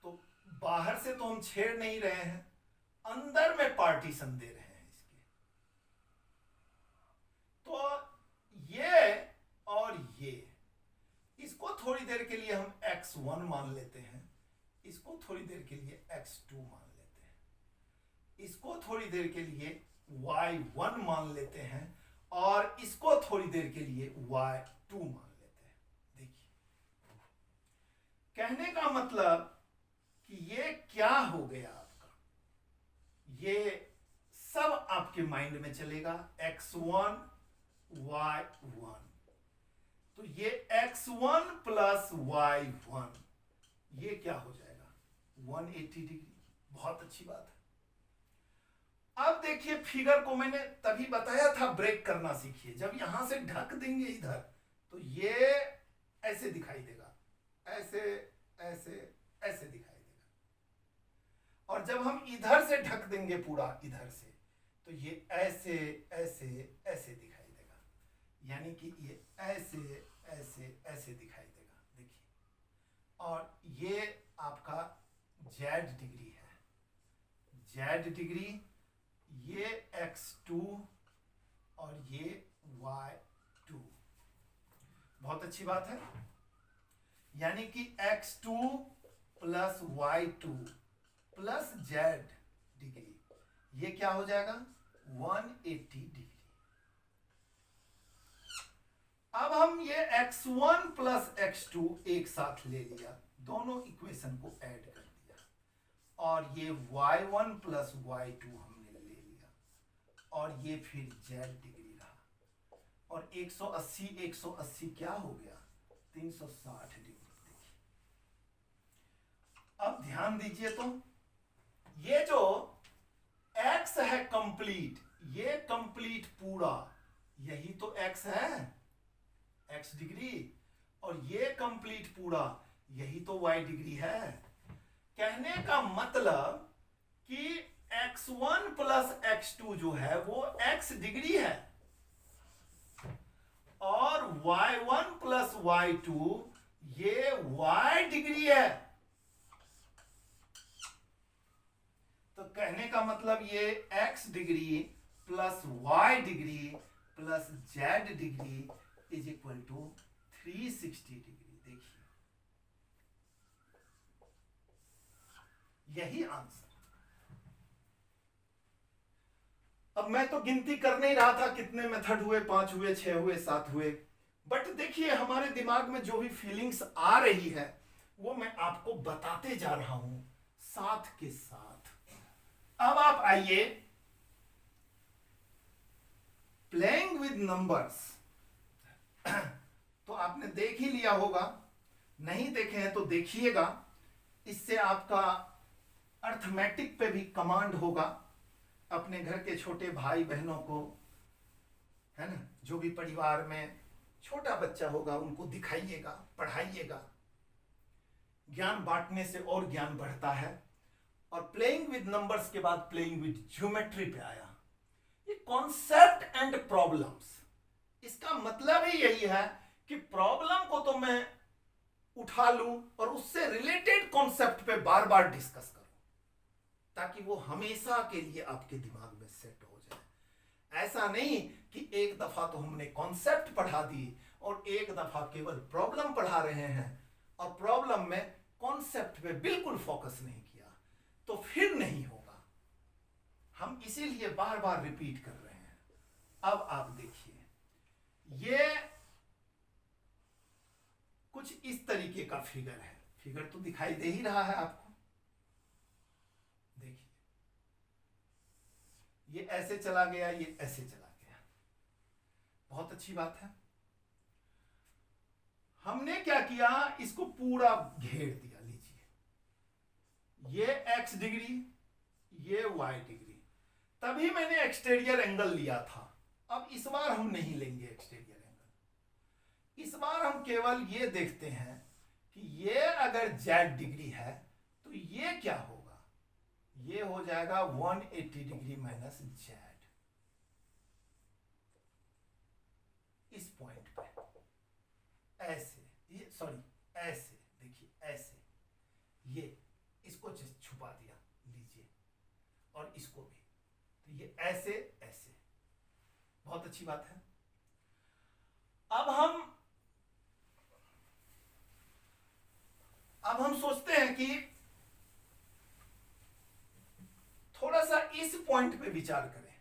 तो बाहर से तो हम छेड़ नहीं रहे हैं, अंदर में पार्टीशन दे रहे हैं इसके। तो ये और ये, इसको थोड़ी देर के लिए हम x1 मान लेते हैं, इसको थोड़ी देर के लिए x2 मान लेते हैं, इसको थोड़ी देर के लिए y1 मान लेते हैं, और इसको थोड़ी देर के लिए y2 मान लेते हैं। देखिए, कहने का मतलब कि ये क्या हो गया आपका, ये सब आपके माइंड में चलेगा, x1 y1, तो ये x1 प्लस y1 ये क्या हो जाएगा 180 डिग्री। बहुत अच्छी बात है। अब देखिए, फिगर को मैंने तभी बताया था ब्रेक करना सीखिए। जब यहां से ढक देंगे इधर, तो ये ऐसे दिखाई देगा, ऐसे ऐसे ऐसे दिखाई देगा, और जब हम इधर से ढक देंगे पूरा इधर से, तो ये ऐसे ऐसे ऐसे दिखाई देगा, यानी कि ये ऐसे ऐसे ऐसे दिखाई देगा। देखिए, और ये आपका जेड डिग्री है, जेड डिग्री, ये x2 और ये y2। बहुत अच्छी बात है, यानी कि x2 plus y2 plus Z degree, ये क्या हो जाएगा 180 डिग्री। अब हम ये x1 प्लस x2 एक साथ ले लिया, दोनों इक्वेशन को ऐड कर दिया, और ये y1 प्लस y2 हमने ले लिया, और ये फिर जेड डिग्री रहा, और 180 180 क्या हो गया 360 डिग्री। देखिए, अब ध्यान दीजिए, तो ये जो x है कंप्लीट, ये कंप्लीट पूरा, यही तो x है, x डिग्री, और ये कंप्लीट पूरा, यही तो y डिग्री है। कहने का मतलब कि x1 प्लस x2 जो है वो x डिग्री है, और y1 प्लस y2 ये y डिग्री है। तो कहने का मतलब ये x degree plus y degree plus z degree is equal to 360 degree. देखिए, यही आंसर। अब मैं तो गिनती कर नहीं रहा था कितने मेथड हुए, 5 हुए, 6 हुए, 7 हुए, बट देखिए हमारे दिमाग में जो भी फीलिंग्स आ रही है वो मैं आपको बताते जा रहा हूं साथ के साथ। अब आप आइए, प्लेइंग विद नंबर्स तो आपने देख ही लिया होगा, नहीं देखे हैं तो देखिएगा, इससे आपका अर्थमेटिक पे भी कमांड होगा। अपने घर के छोटे भाई बहनों को, है ना, जो भी परिवार में छोटा बच्चा होगा उनको दिखाइएगा, पढ़ाइएगा। ज्ञान बांटने से और ज्ञान बढ़ता है। और प्लेइंग विद नंबर्स के बाद प्लेइंग विद ज्योमेट्री पे आया, ये कॉन्सेप्ट एंड प्रॉब्लम्स। इसका मतलब ही यही है कि प्रॉब्लम को तो मैं उठा लूं और उससे रिलेटेड कॉन्सेप्ट पे बार बार डिस्कस करूं, ताकि वो हमेशा के लिए आपके दिमाग में सेट हो जाए। ऐसा नहीं कि एक दफा तो हमने कॉन्सेप्ट पढ़ा दी और एक दफा केवल प्रॉब्लम पढ़ा रहे हैं, और प्रॉब्लम में कॉन्सेप्ट पे बिल्कुल फोकस नहीं किया, तो फिर नहीं होगा। हम इसीलिए बार बार रिपीट कर रहे हैं। अब आप देखिए, ये कुछ इस तरीके का फिगर है। फिगर तो दिखाई दे ही रहा है आपको। देखिए, ये ऐसे चला गया, ये ऐसे चला गया। बहुत अच्छी बात है। हमने क्या किया, इसको पूरा घेर दिया। लीजिए, ये x डिग्री, ये y डिग्री, तभी मैंने एक्सटीरियर एंगल लिया था। अब इस बार हम नहीं लेंगे एक्सटीरियर एंगल, इस बार हम केवल ये देखते हैं कि ये अगर z डिग्री है तो ये क्या होगा, ये हो जाएगा 180 डिग्री माइनस z। इस पॉइंट पे ऐसे, ये सॉरी ऐसे, देखिए ऐसे, ये इसको छुपा दिया, लीजिए, और इसको भी, तो ये ऐसे ऐसे, बहुत अच्छी बात है। अब हम सोचते हैं कि थोड़ा सा इस पॉइंट पे विचार करें।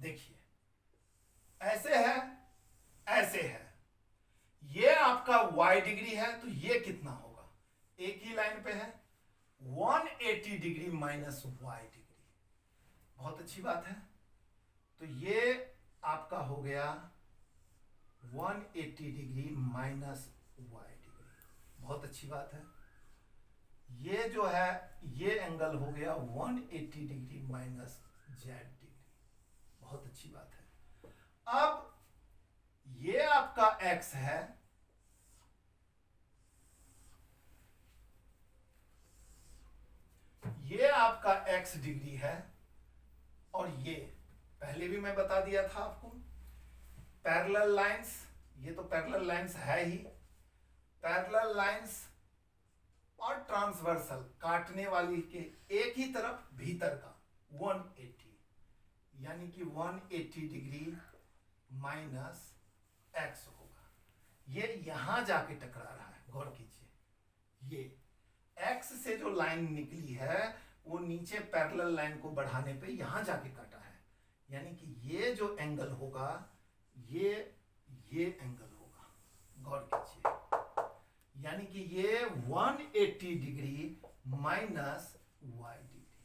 देखिए, ऐसे है, ऐसे है, ये आपका y डिग्री है, तो ये कितना होगा, एक ही लाइन पे है, 180 डिग्री माइनस y डिग्री। बहुत अच्छी बात है। तो ये आपका हो गया 180 डिग्री माइनस y डिग्री। बहुत अच्छी बात है। ये जो है, ये एंगल हो गया 180 डिग्री माइनस z डिग्री। बहुत अच्छी बात है। अब ये आपका x है, ये आपका x डिग्री है, और ये पहले भी मैं बता दिया था आपको, पैरेलल लाइंस, ये तो पैरेलल लाइंस है ही, पैरेलल लाइंस और ट्रांसवर्सल, काटने वाली के एक ही तरफ भीतर का 180, यानी कि 180 डिग्री माइनस x होगा। ये यहां जाके टकरा रहा है, गौर कीजिए, ये x से जो लाइन निकली है वो नीचे पैरेलल लाइन को बढ़ाने पे यहां जाके काटा है, यानी कि ये जो एंगल होगा, ये एंगल होगा, गौर कीजिए, यानी कि ये 180 डिग्री माइनस y डिग्री।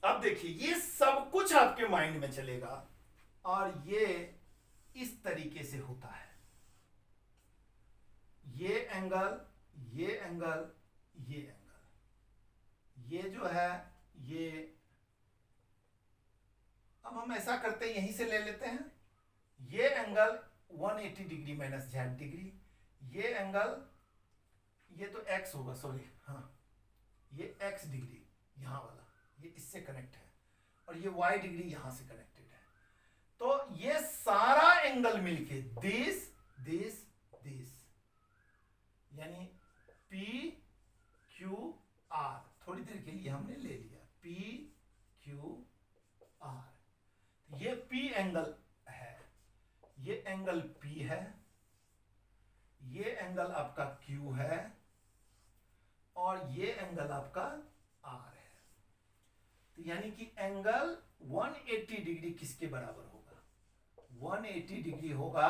अब देखिए, ये सब कुछ आपके माइंड में चलेगा, और ये इस तरीके से होता है, ये एंगल, ये एंगल, ये एंगल, ये जो है, ये, अब हम ऐसा करते हैं, यहीं से ले लेते हैं, ये angle 180 degree minus z degree, ये एंगल, ये तो x होगा, सॉरी, हाँ, ये x डिग्री यहां वाला, ये इससे कनेक्ट है, और ये y डिग्री यहां से कनेक्टेड है। तो ये सारा एंगल मिलके दिस, यानी P Q R, थोड़ी देर के लिए हमने ले लिया P Q R, ये P एंगल है, ये एंगल P है, ये एंगल आपका Q है, और ये एंगल आपका R है। तो यानी कि एंगल 180 डिग्री किसके बराबर होगा, 180 डिग्री होगा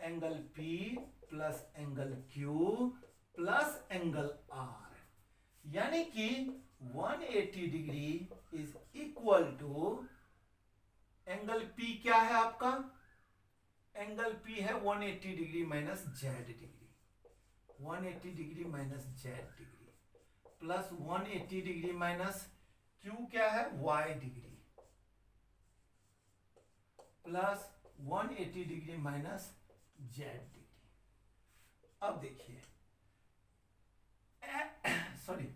angle P plus angle Q plus angle R, यानी कि 180 degree is equal to angle P क्या है आपका, एंगल P है 180 degree minus z degree, 180 degree minus z degree plus 180 degree minus Q क्या है, y degree plus 180 degree minus z degree. अब देखिए, sorry,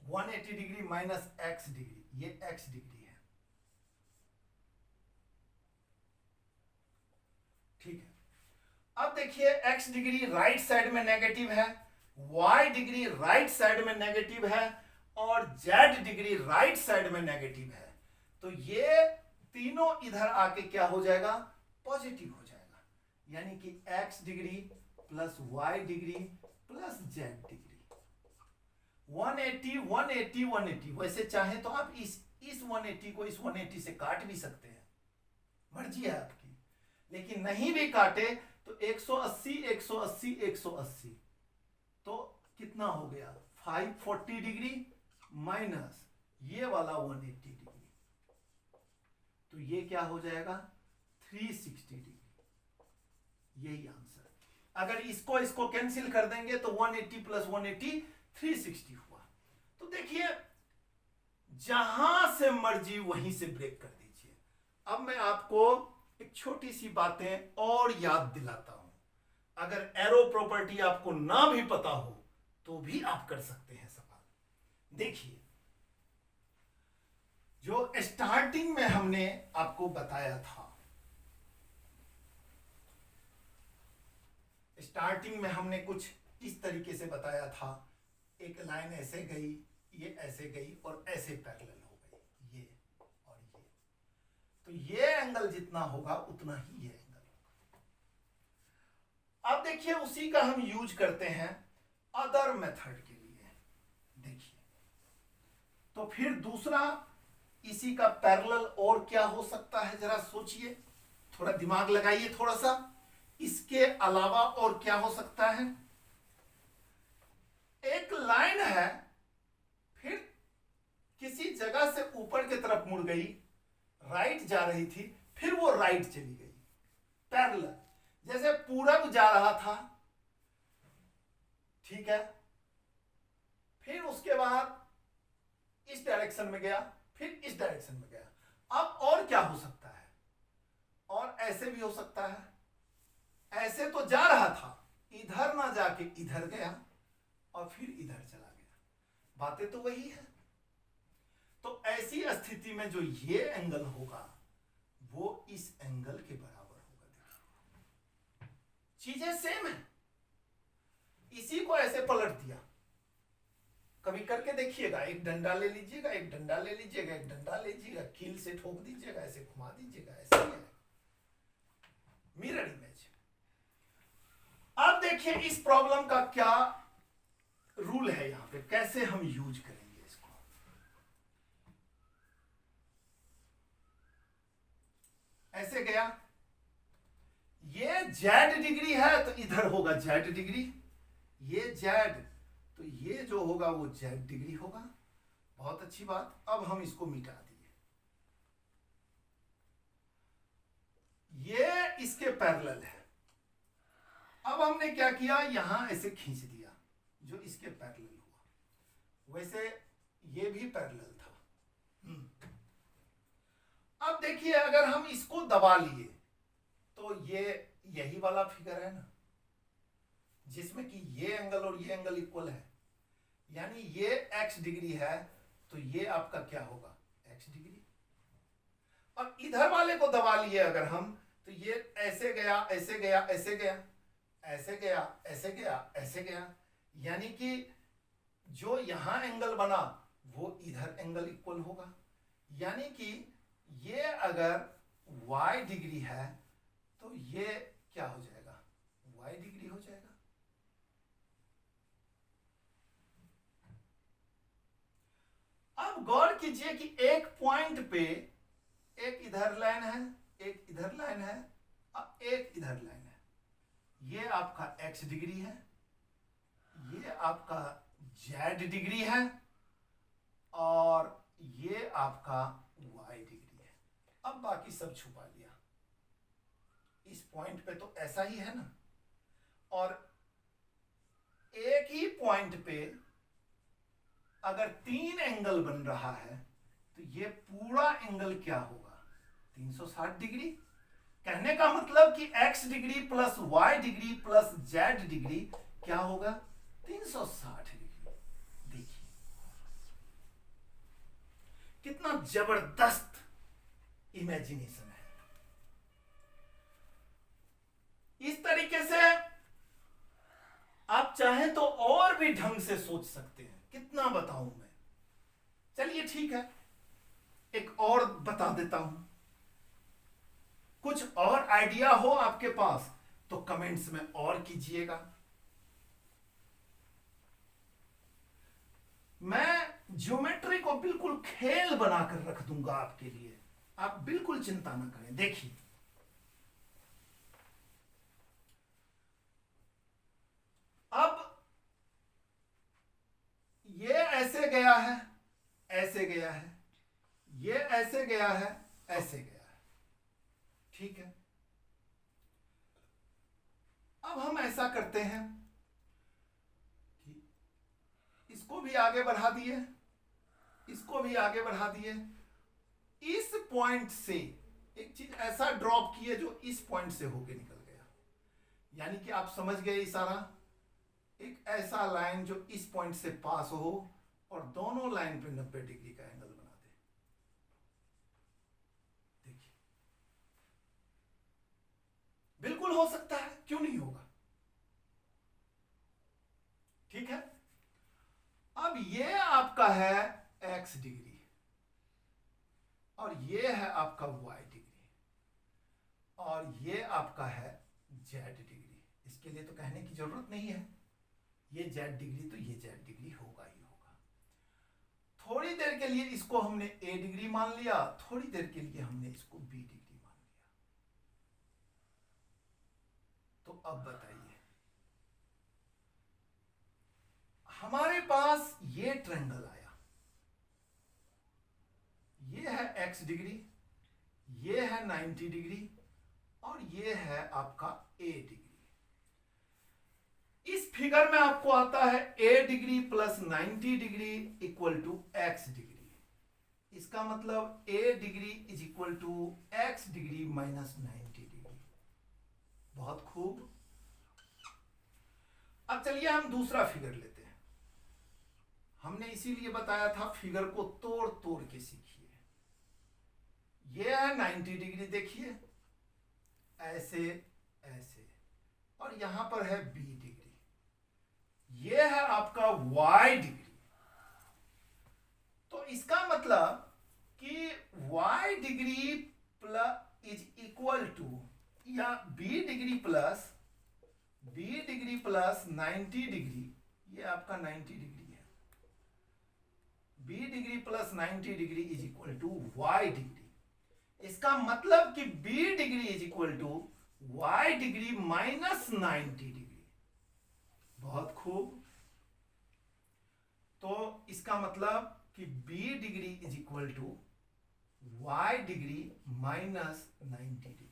180 degree minus x degree, ये x डिग्री है, ठीक है। अब देखिए, x डिग्री राइट साइड में नेगेटिव है, y डिग्री राइट साइड में नेगेटिव है, और z डिग्री राइट साइड में नेगेटिव है। तो ये तीनों इधर आके क्या हो जाएगा, पॉजिटिव हो जाएगा, यानी कि x degree plus y degree plus z degree, 180 180 180। वैसे चाहे तो आप इस 180 को इस 180 से काट भी सकते हैं, मर्जी है आपकी, लेकिन नहीं भी काटे तो 180 180 180, तो कितना हो गया, 540 डिग्री माइनस ये वाला 180 डिग्री, तो ये क्या हो जाएगा, 360 डिग्री। यही आंसर। अगर इसको इसको कैंसिल कर देंगे तो 180 प्लस 180 360 हुआ। तो देखिए जहां से मर्जी वहीं से ब्रेक कर दीजिए। अब मैं आपको एक छोटी सी बातें और याद दिलाता हूं। अगर एरो प्रॉपर्टी आपको ना भी पता हो तो भी आप कर सकते हैं सवाल। देखिए जो स्टार्टिंग में हमने आपको बताया था, स्टार्टिंग में हमने कुछ इस तरीके से बताया था, एक लाइन ऐसे गई, ये ऐसे गई और ऐसे पैरेलल हो गई, ये और ये। तो ये एंगल जितना होगा उतना ही ये एंगल होगा। अब देखिए उसी का हम यूज करते हैं अदर मेथड के लिए। देखिए तो फिर दूसरा इसी का पैरेलल और क्या हो सकता है, जरा सोचिए, थोड़ा दिमाग लगाइए थोड़ा सा। इसके अलावा और क्या हो सकता है? एक लाइन है, फिर किसी जगह से ऊपर की तरफ मुड़ गई, राइट जा रही थी, फिर वो राइट चली गई पैरेलल। जैसे पूरब जा रहा था, ठीक है, फिर उसके बाद इस डायरेक्शन में गया, फिर इस डायरेक्शन में गया। अब और क्या हो सकता है? और ऐसे भी हो सकता है। ऐसे तो जा रहा था, इधर ना जाके इधर गया और फिर इधर चला गया। बातें तो वही है। तो ऐसी स्थिति में जो ये एंगल होगा वो इस एंगल के बराबर होगा। चीजें सेम है। इसी को ऐसे पलट दिया, कभी करके देखिएगा। एक डंडा ले लीजिएगा, एक डंडा ले लीजिएगा, एक डंडा ले लीजिएगा, कील से ठोक दीजिएगा, ऐसे घुमा दीजिएगा, ऐसे ही है मिरर इमेज। अब देखिए इस प्रॉब्लम का क्या रूल है, यहां पे कैसे हम यूज करेंगे इसको। ऐसे गया, ये जेड डिग्री है तो इधर होगा जेड डिग्री, ये जेड, तो ये जो होगा वो जेड डिग्री होगा। बहुत अच्छी बात। अब हम इसको मिटा दिए, ये इसके पैरेलल है। अब हमने क्या किया, यहां ऐसे खींच दिया जो इसके पैरेलल हुआ। वैसे ये भी पैरेलल था। अब देखिए अगर हम इसको दबा लिए तो ये यही वाला फिगर है ना, जिसमें कि ये एंगल और ये एंगल इक्वल है, यानी ये x डिग्री है तो ये आपका क्या होगा, x डिग्री। अब इधर वाले को दबा लिए अगर हम, तो ये ऐसे गया, ऐसे गया, ऐसे गया, ऐसे गया, ऐसे गया, ऐसे गया, यानी कि जो यहां एंगल बना वो इधर एंगल इक्वल होगा। यानी कि ये अगर y डिग्री है तो ये क्या हो जाएगा, y डिग्री हो जाएगा। अब गौर कीजिए कि एक पॉइंट पे एक इधर लाइन है, एक इधर लाइन है और एक इधर लाइन है। ये आपका x डिग्री है, ये आपका z डिग्री है और ये आपका y डिग्री है। अब बाकी सब छुपा लिया। इस पॉइंट पे तो ऐसा ही है ना, और एक ही पॉइंट पे अगर 3 एंगल बन रहा है तो ये पूरा एंगल क्या होगा, 360 डिग्री। कहने का मतलब कि x degree plus y degree plus z degree क्या होगा, 360 डिग्री। देखिए कितना जबरदस्त इमेजिनेशन है। इस तरीके से आप चाहें तो और भी ढंग से सोच सकते हैं। कितना बताऊं मैं, चलिए ठीक है, एक और बता देता हूं। कुछ और आइडिया हो आपके पास तो कमेंट्स में और कीजिएगा। मैं ज्योमेट्री को बिल्कुल खेल बनाकर रख दूंगा आपके लिए, आप बिल्कुल चिंता ना करें। देखिए अब ये ऐसे गया है, ऐसे गया है, ये ऐसे गया है, ऐसे गया है, ठीक है। अब हम ऐसा करते हैं, इसको भी आगे बढ़ा दिए, इसको भी आगे बढ़ा दिए, इस पॉइंट से एक चीज ऐसा ड्रॉप किए जो इस पॉइंट से होके निकल गया, यानी कि आप समझ गए इशारा। एक ऐसा लाइन जो इस पॉइंट से पास हो और दोनों लाइन पे 90 डिग्री का एंगल बना दे। देखिए, बिल्कुल हो सकता है, क्यों नहीं होगा। ठीक है, अब ये आपका है x डिग्री और ये है आपका y डिग्री और ये आपका है z डिग्री। इसके लिए तो कहने की जरूरत नहीं है, ये z डिग्री तो ये z डिग्री होगा ही होगा। थोड़ी देर के लिए इसको हमने a डिग्री मान लिया, थोड़ी देर के लिए हमने इसको b डिग्री मान लिया। तो अब बताइए, हमारे पास ये ट्रायंगल आया, ये है x डिग्री, ये है 90 डिग्री और ये है आपका a डिग्री। इस फिगर में आपको आता है a degree plus 90 degree equal to x degree. इसका मतलब a degree is equal to x degree minus 90 degree. बहुत खूब। अब चलिए हम दूसरा फिगर लेते हैं। हमने इसीलिए बताया था फिगर को तोड़ तोड़ के सीखिए। ये है 90 डिग्री, देखिए ऐसे ऐसे, और यहां पर है b डिग्री। ये है आपका y डिग्री। तो इसका मतलब कि y degree plus is equal to, या b डिग्री प्लस 90 डिग्री, ये आपका 90 डिग्री है, b degree plus 90 degree is equal to y degree. इसका मतलब कि b degree is equal to y degree minus 90 degree. बहुत खूब। तो इसका मतलब कि b degree is equal to y degree minus 90 degree.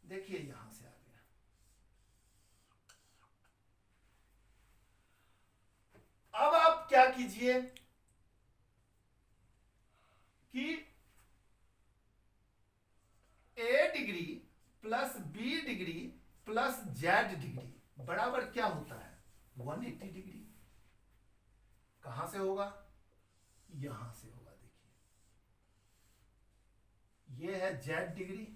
देखिए यहां से आ गया। अब आप क्या कीजिए कि a degree plus b degree plus z degree बराबर क्या होता है, 180 डिग्री। कहां से होगा, यहां से होगा। देखिए, ये है z डिग्री,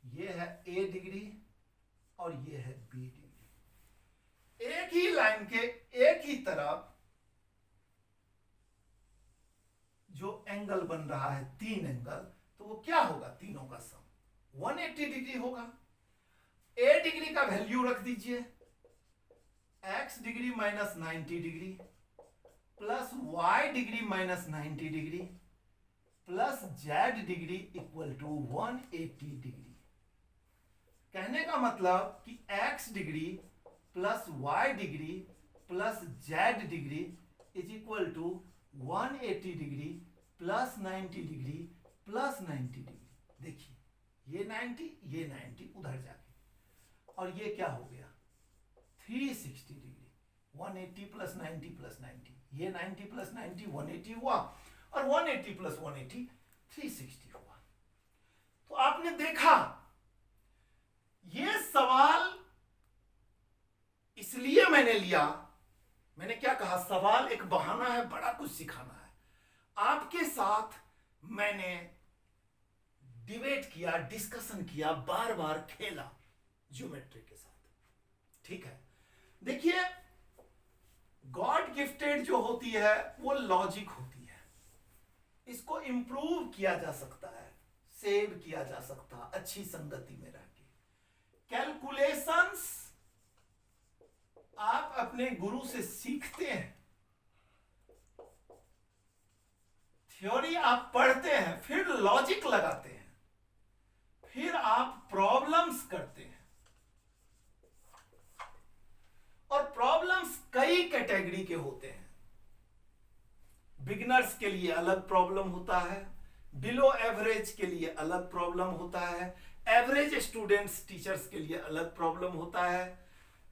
ये है a डिग्री और ये है b डिग्री। एक ही लाइन के एक ही तरफ जो एंगल बन रहा है, 3 एंगल, तो वो क्या होगा, तीनों का सम 180 डिग्री होगा। a डिग्री का वैल्यू रख दीजिए, x degree minus 90 degree plus y degree minus 90 degree plus z degree equal to 180 degree. कहने का मतलब कि x degree plus y degree plus z degree is equal to 180 degree plus 90 degree plus 90 degree. देखिए, ये 90 ये 90 उधर जाके, और ये क्या हो गया, 360 डिग्री। 180 प्लस 90 प्लस 90, ये 90 प्लस 90 180 हुआ, और 180 प्लस 180 360 हुआ। तो आपने देखा, ये सवाल इसलिए मैंने लिया, मैंने क्या कहा, सवाल एक बहाना है बड़ा कुछ सिखाना है। आपके साथ मैंने डिबेट किया, डिस्कशन किया, बार बार खेला ज्योमेट्री के साथ। ठीक है, देखिए, गॉड गिफ्टेड जो होती है वो लॉजिक होती है। इसको इंप्रूव किया जा सकता है, सेव किया जा सकता है अच्छी संगति में रह के। कैलकुलेशंस आप अपने गुरु से सीखते हैं, थ्योरी आप पढ़ते हैं, फिर लॉजिक लगाते हैं, फिर आप प्रॉब्लम्स करते हैं। और प्रॉब्लम्स कई कैटेगरी के होते हैं। बिगिनर्स के लिए अलग प्रॉब्लम होता है, बिलो एवरेज के लिए अलग प्रॉब्लम होता है, एवरेज स्टूडेंट्स टीचर्स के लिए अलग प्रॉब्लम होता है,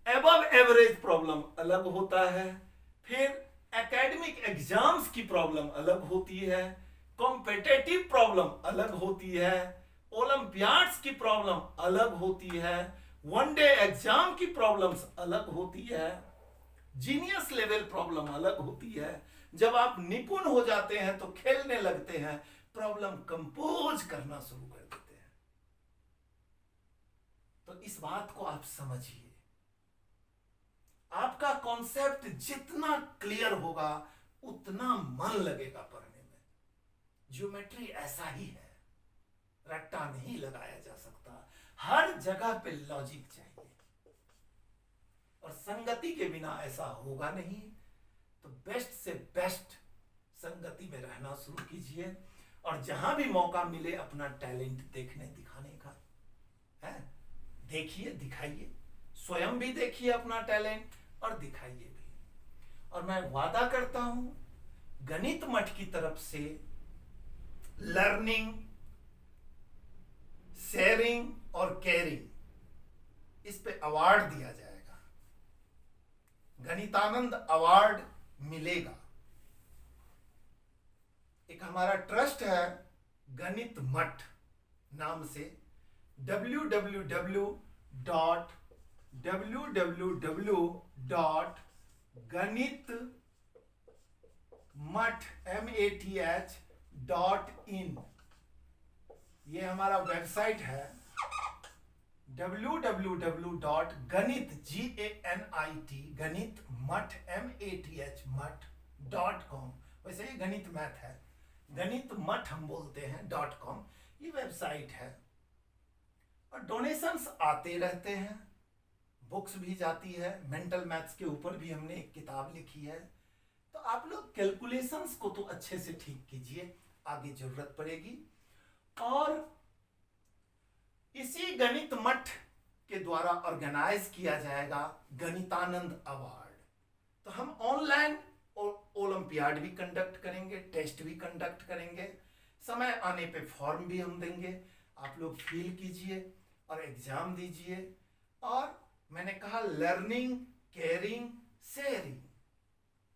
एबव एवरेज प्रॉब्लम अलग होता है, फिर एकेडमिक एग्जाम्स की प्रॉब्लम अलग होती है, कॉम्पिटेटिव प्रॉब्लम अलग होती है, ओलंपियाड्स की प्रॉब्लम अलग होती है, वनडे एग्जाम की प्रॉब्लम्स अलग होती है, जीनियस लेवल प्रॉब्लम अलग होती है। जब आप निपुण हो जाते हैं तो खेलने लगते हैं, प्रॉब्लम कंपोज करना शुरू कर देते हैं। तो इस बात को आप समझिए, आपका कॉन्सेप्ट जितना क्लियर होगा उतना मन लगेगा पढ़ने में। ज्योमेट्री ऐसा ही है, रट्टा नहीं लगाया जा सकता, हर जगह पे लॉजिक चाहिए और संगति के बिना ऐसा होगा नहीं। तो बेस्ट से बेस्ट संगति में रहना शुरू कीजिए और जहां भी मौका मिले अपना टैलेंट देखने दिखाने का है, देखिए, दिखाइए, स्वयं भी देखिए अपना टैलेंट और दिखाइए भी। और मैं वादा करता हूं गणित मठ की तरफ से लर्निंग, शेयरिंग और केयरिंग इस पे अवार्ड दिया जाएगा, गणितानंद अवार्ड मिलेगा। एक हमारा ट्रस्ट है गणित मठ नाम से, www.ganitmath.in, ये हमारा वेबसाइट है, www.ganit.com। वैसे ये गणित मैथ है, गणित मठ हम बोलते हैं .com, ये वेबसाइट है। और डोनेशंस आते रहते हैं, बुक्स भी जाती है, मेंटल मैथ्स के ऊपर भी हमने एक किताब लिखी है। तो आप लोग कैलकुलेशंस को तो अच्छे से ठीक कीजिए, आगे जरूरत पड़ेगी। और इसी गणित मठ के द्वारा ऑर्गेनाइज किया जाएगा गणितानंद अवार्ड। तो हम ऑनलाइन ओलंपियाड भी कंडक्ट करेंगे, टेस्ट भी कंडक्ट करेंगे, समय आने पे फॉर्म भी हम देंगे, आप लोग फील कीजिए और एग्जाम दीजिए। और मैंने कहा लर्निंग, केयरिंग, शेयरिंग,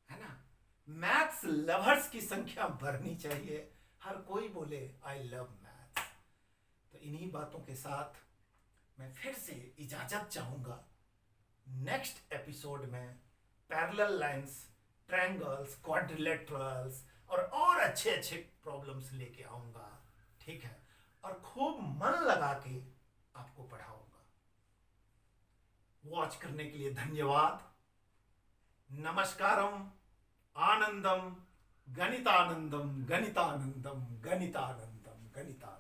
है ना। मैथ्स लवर्स की संख्या बढ़नी चाहिए, हर कोई बोले आई लव मैथ्स। तो इन्हीं बातों के साथ मैं फिर से इजाजत चाहूंगा। नेक्स्ट एपिसोड में पैरेलल लाइंस, ट्रायंगल्स, क्वाड्रिलेटरल्स और अच्छे अच्छे प्रॉब्लम्स लेके आऊंगा, ठीक है। और खूब मन लगा के आपको पढ़ाऊंगा। वॉच करने के लिए धन्यवाद। नमस्कारम, आनंदम, गणितानंदम, गणितानंदम, गणितानंदम, गणितानंदम।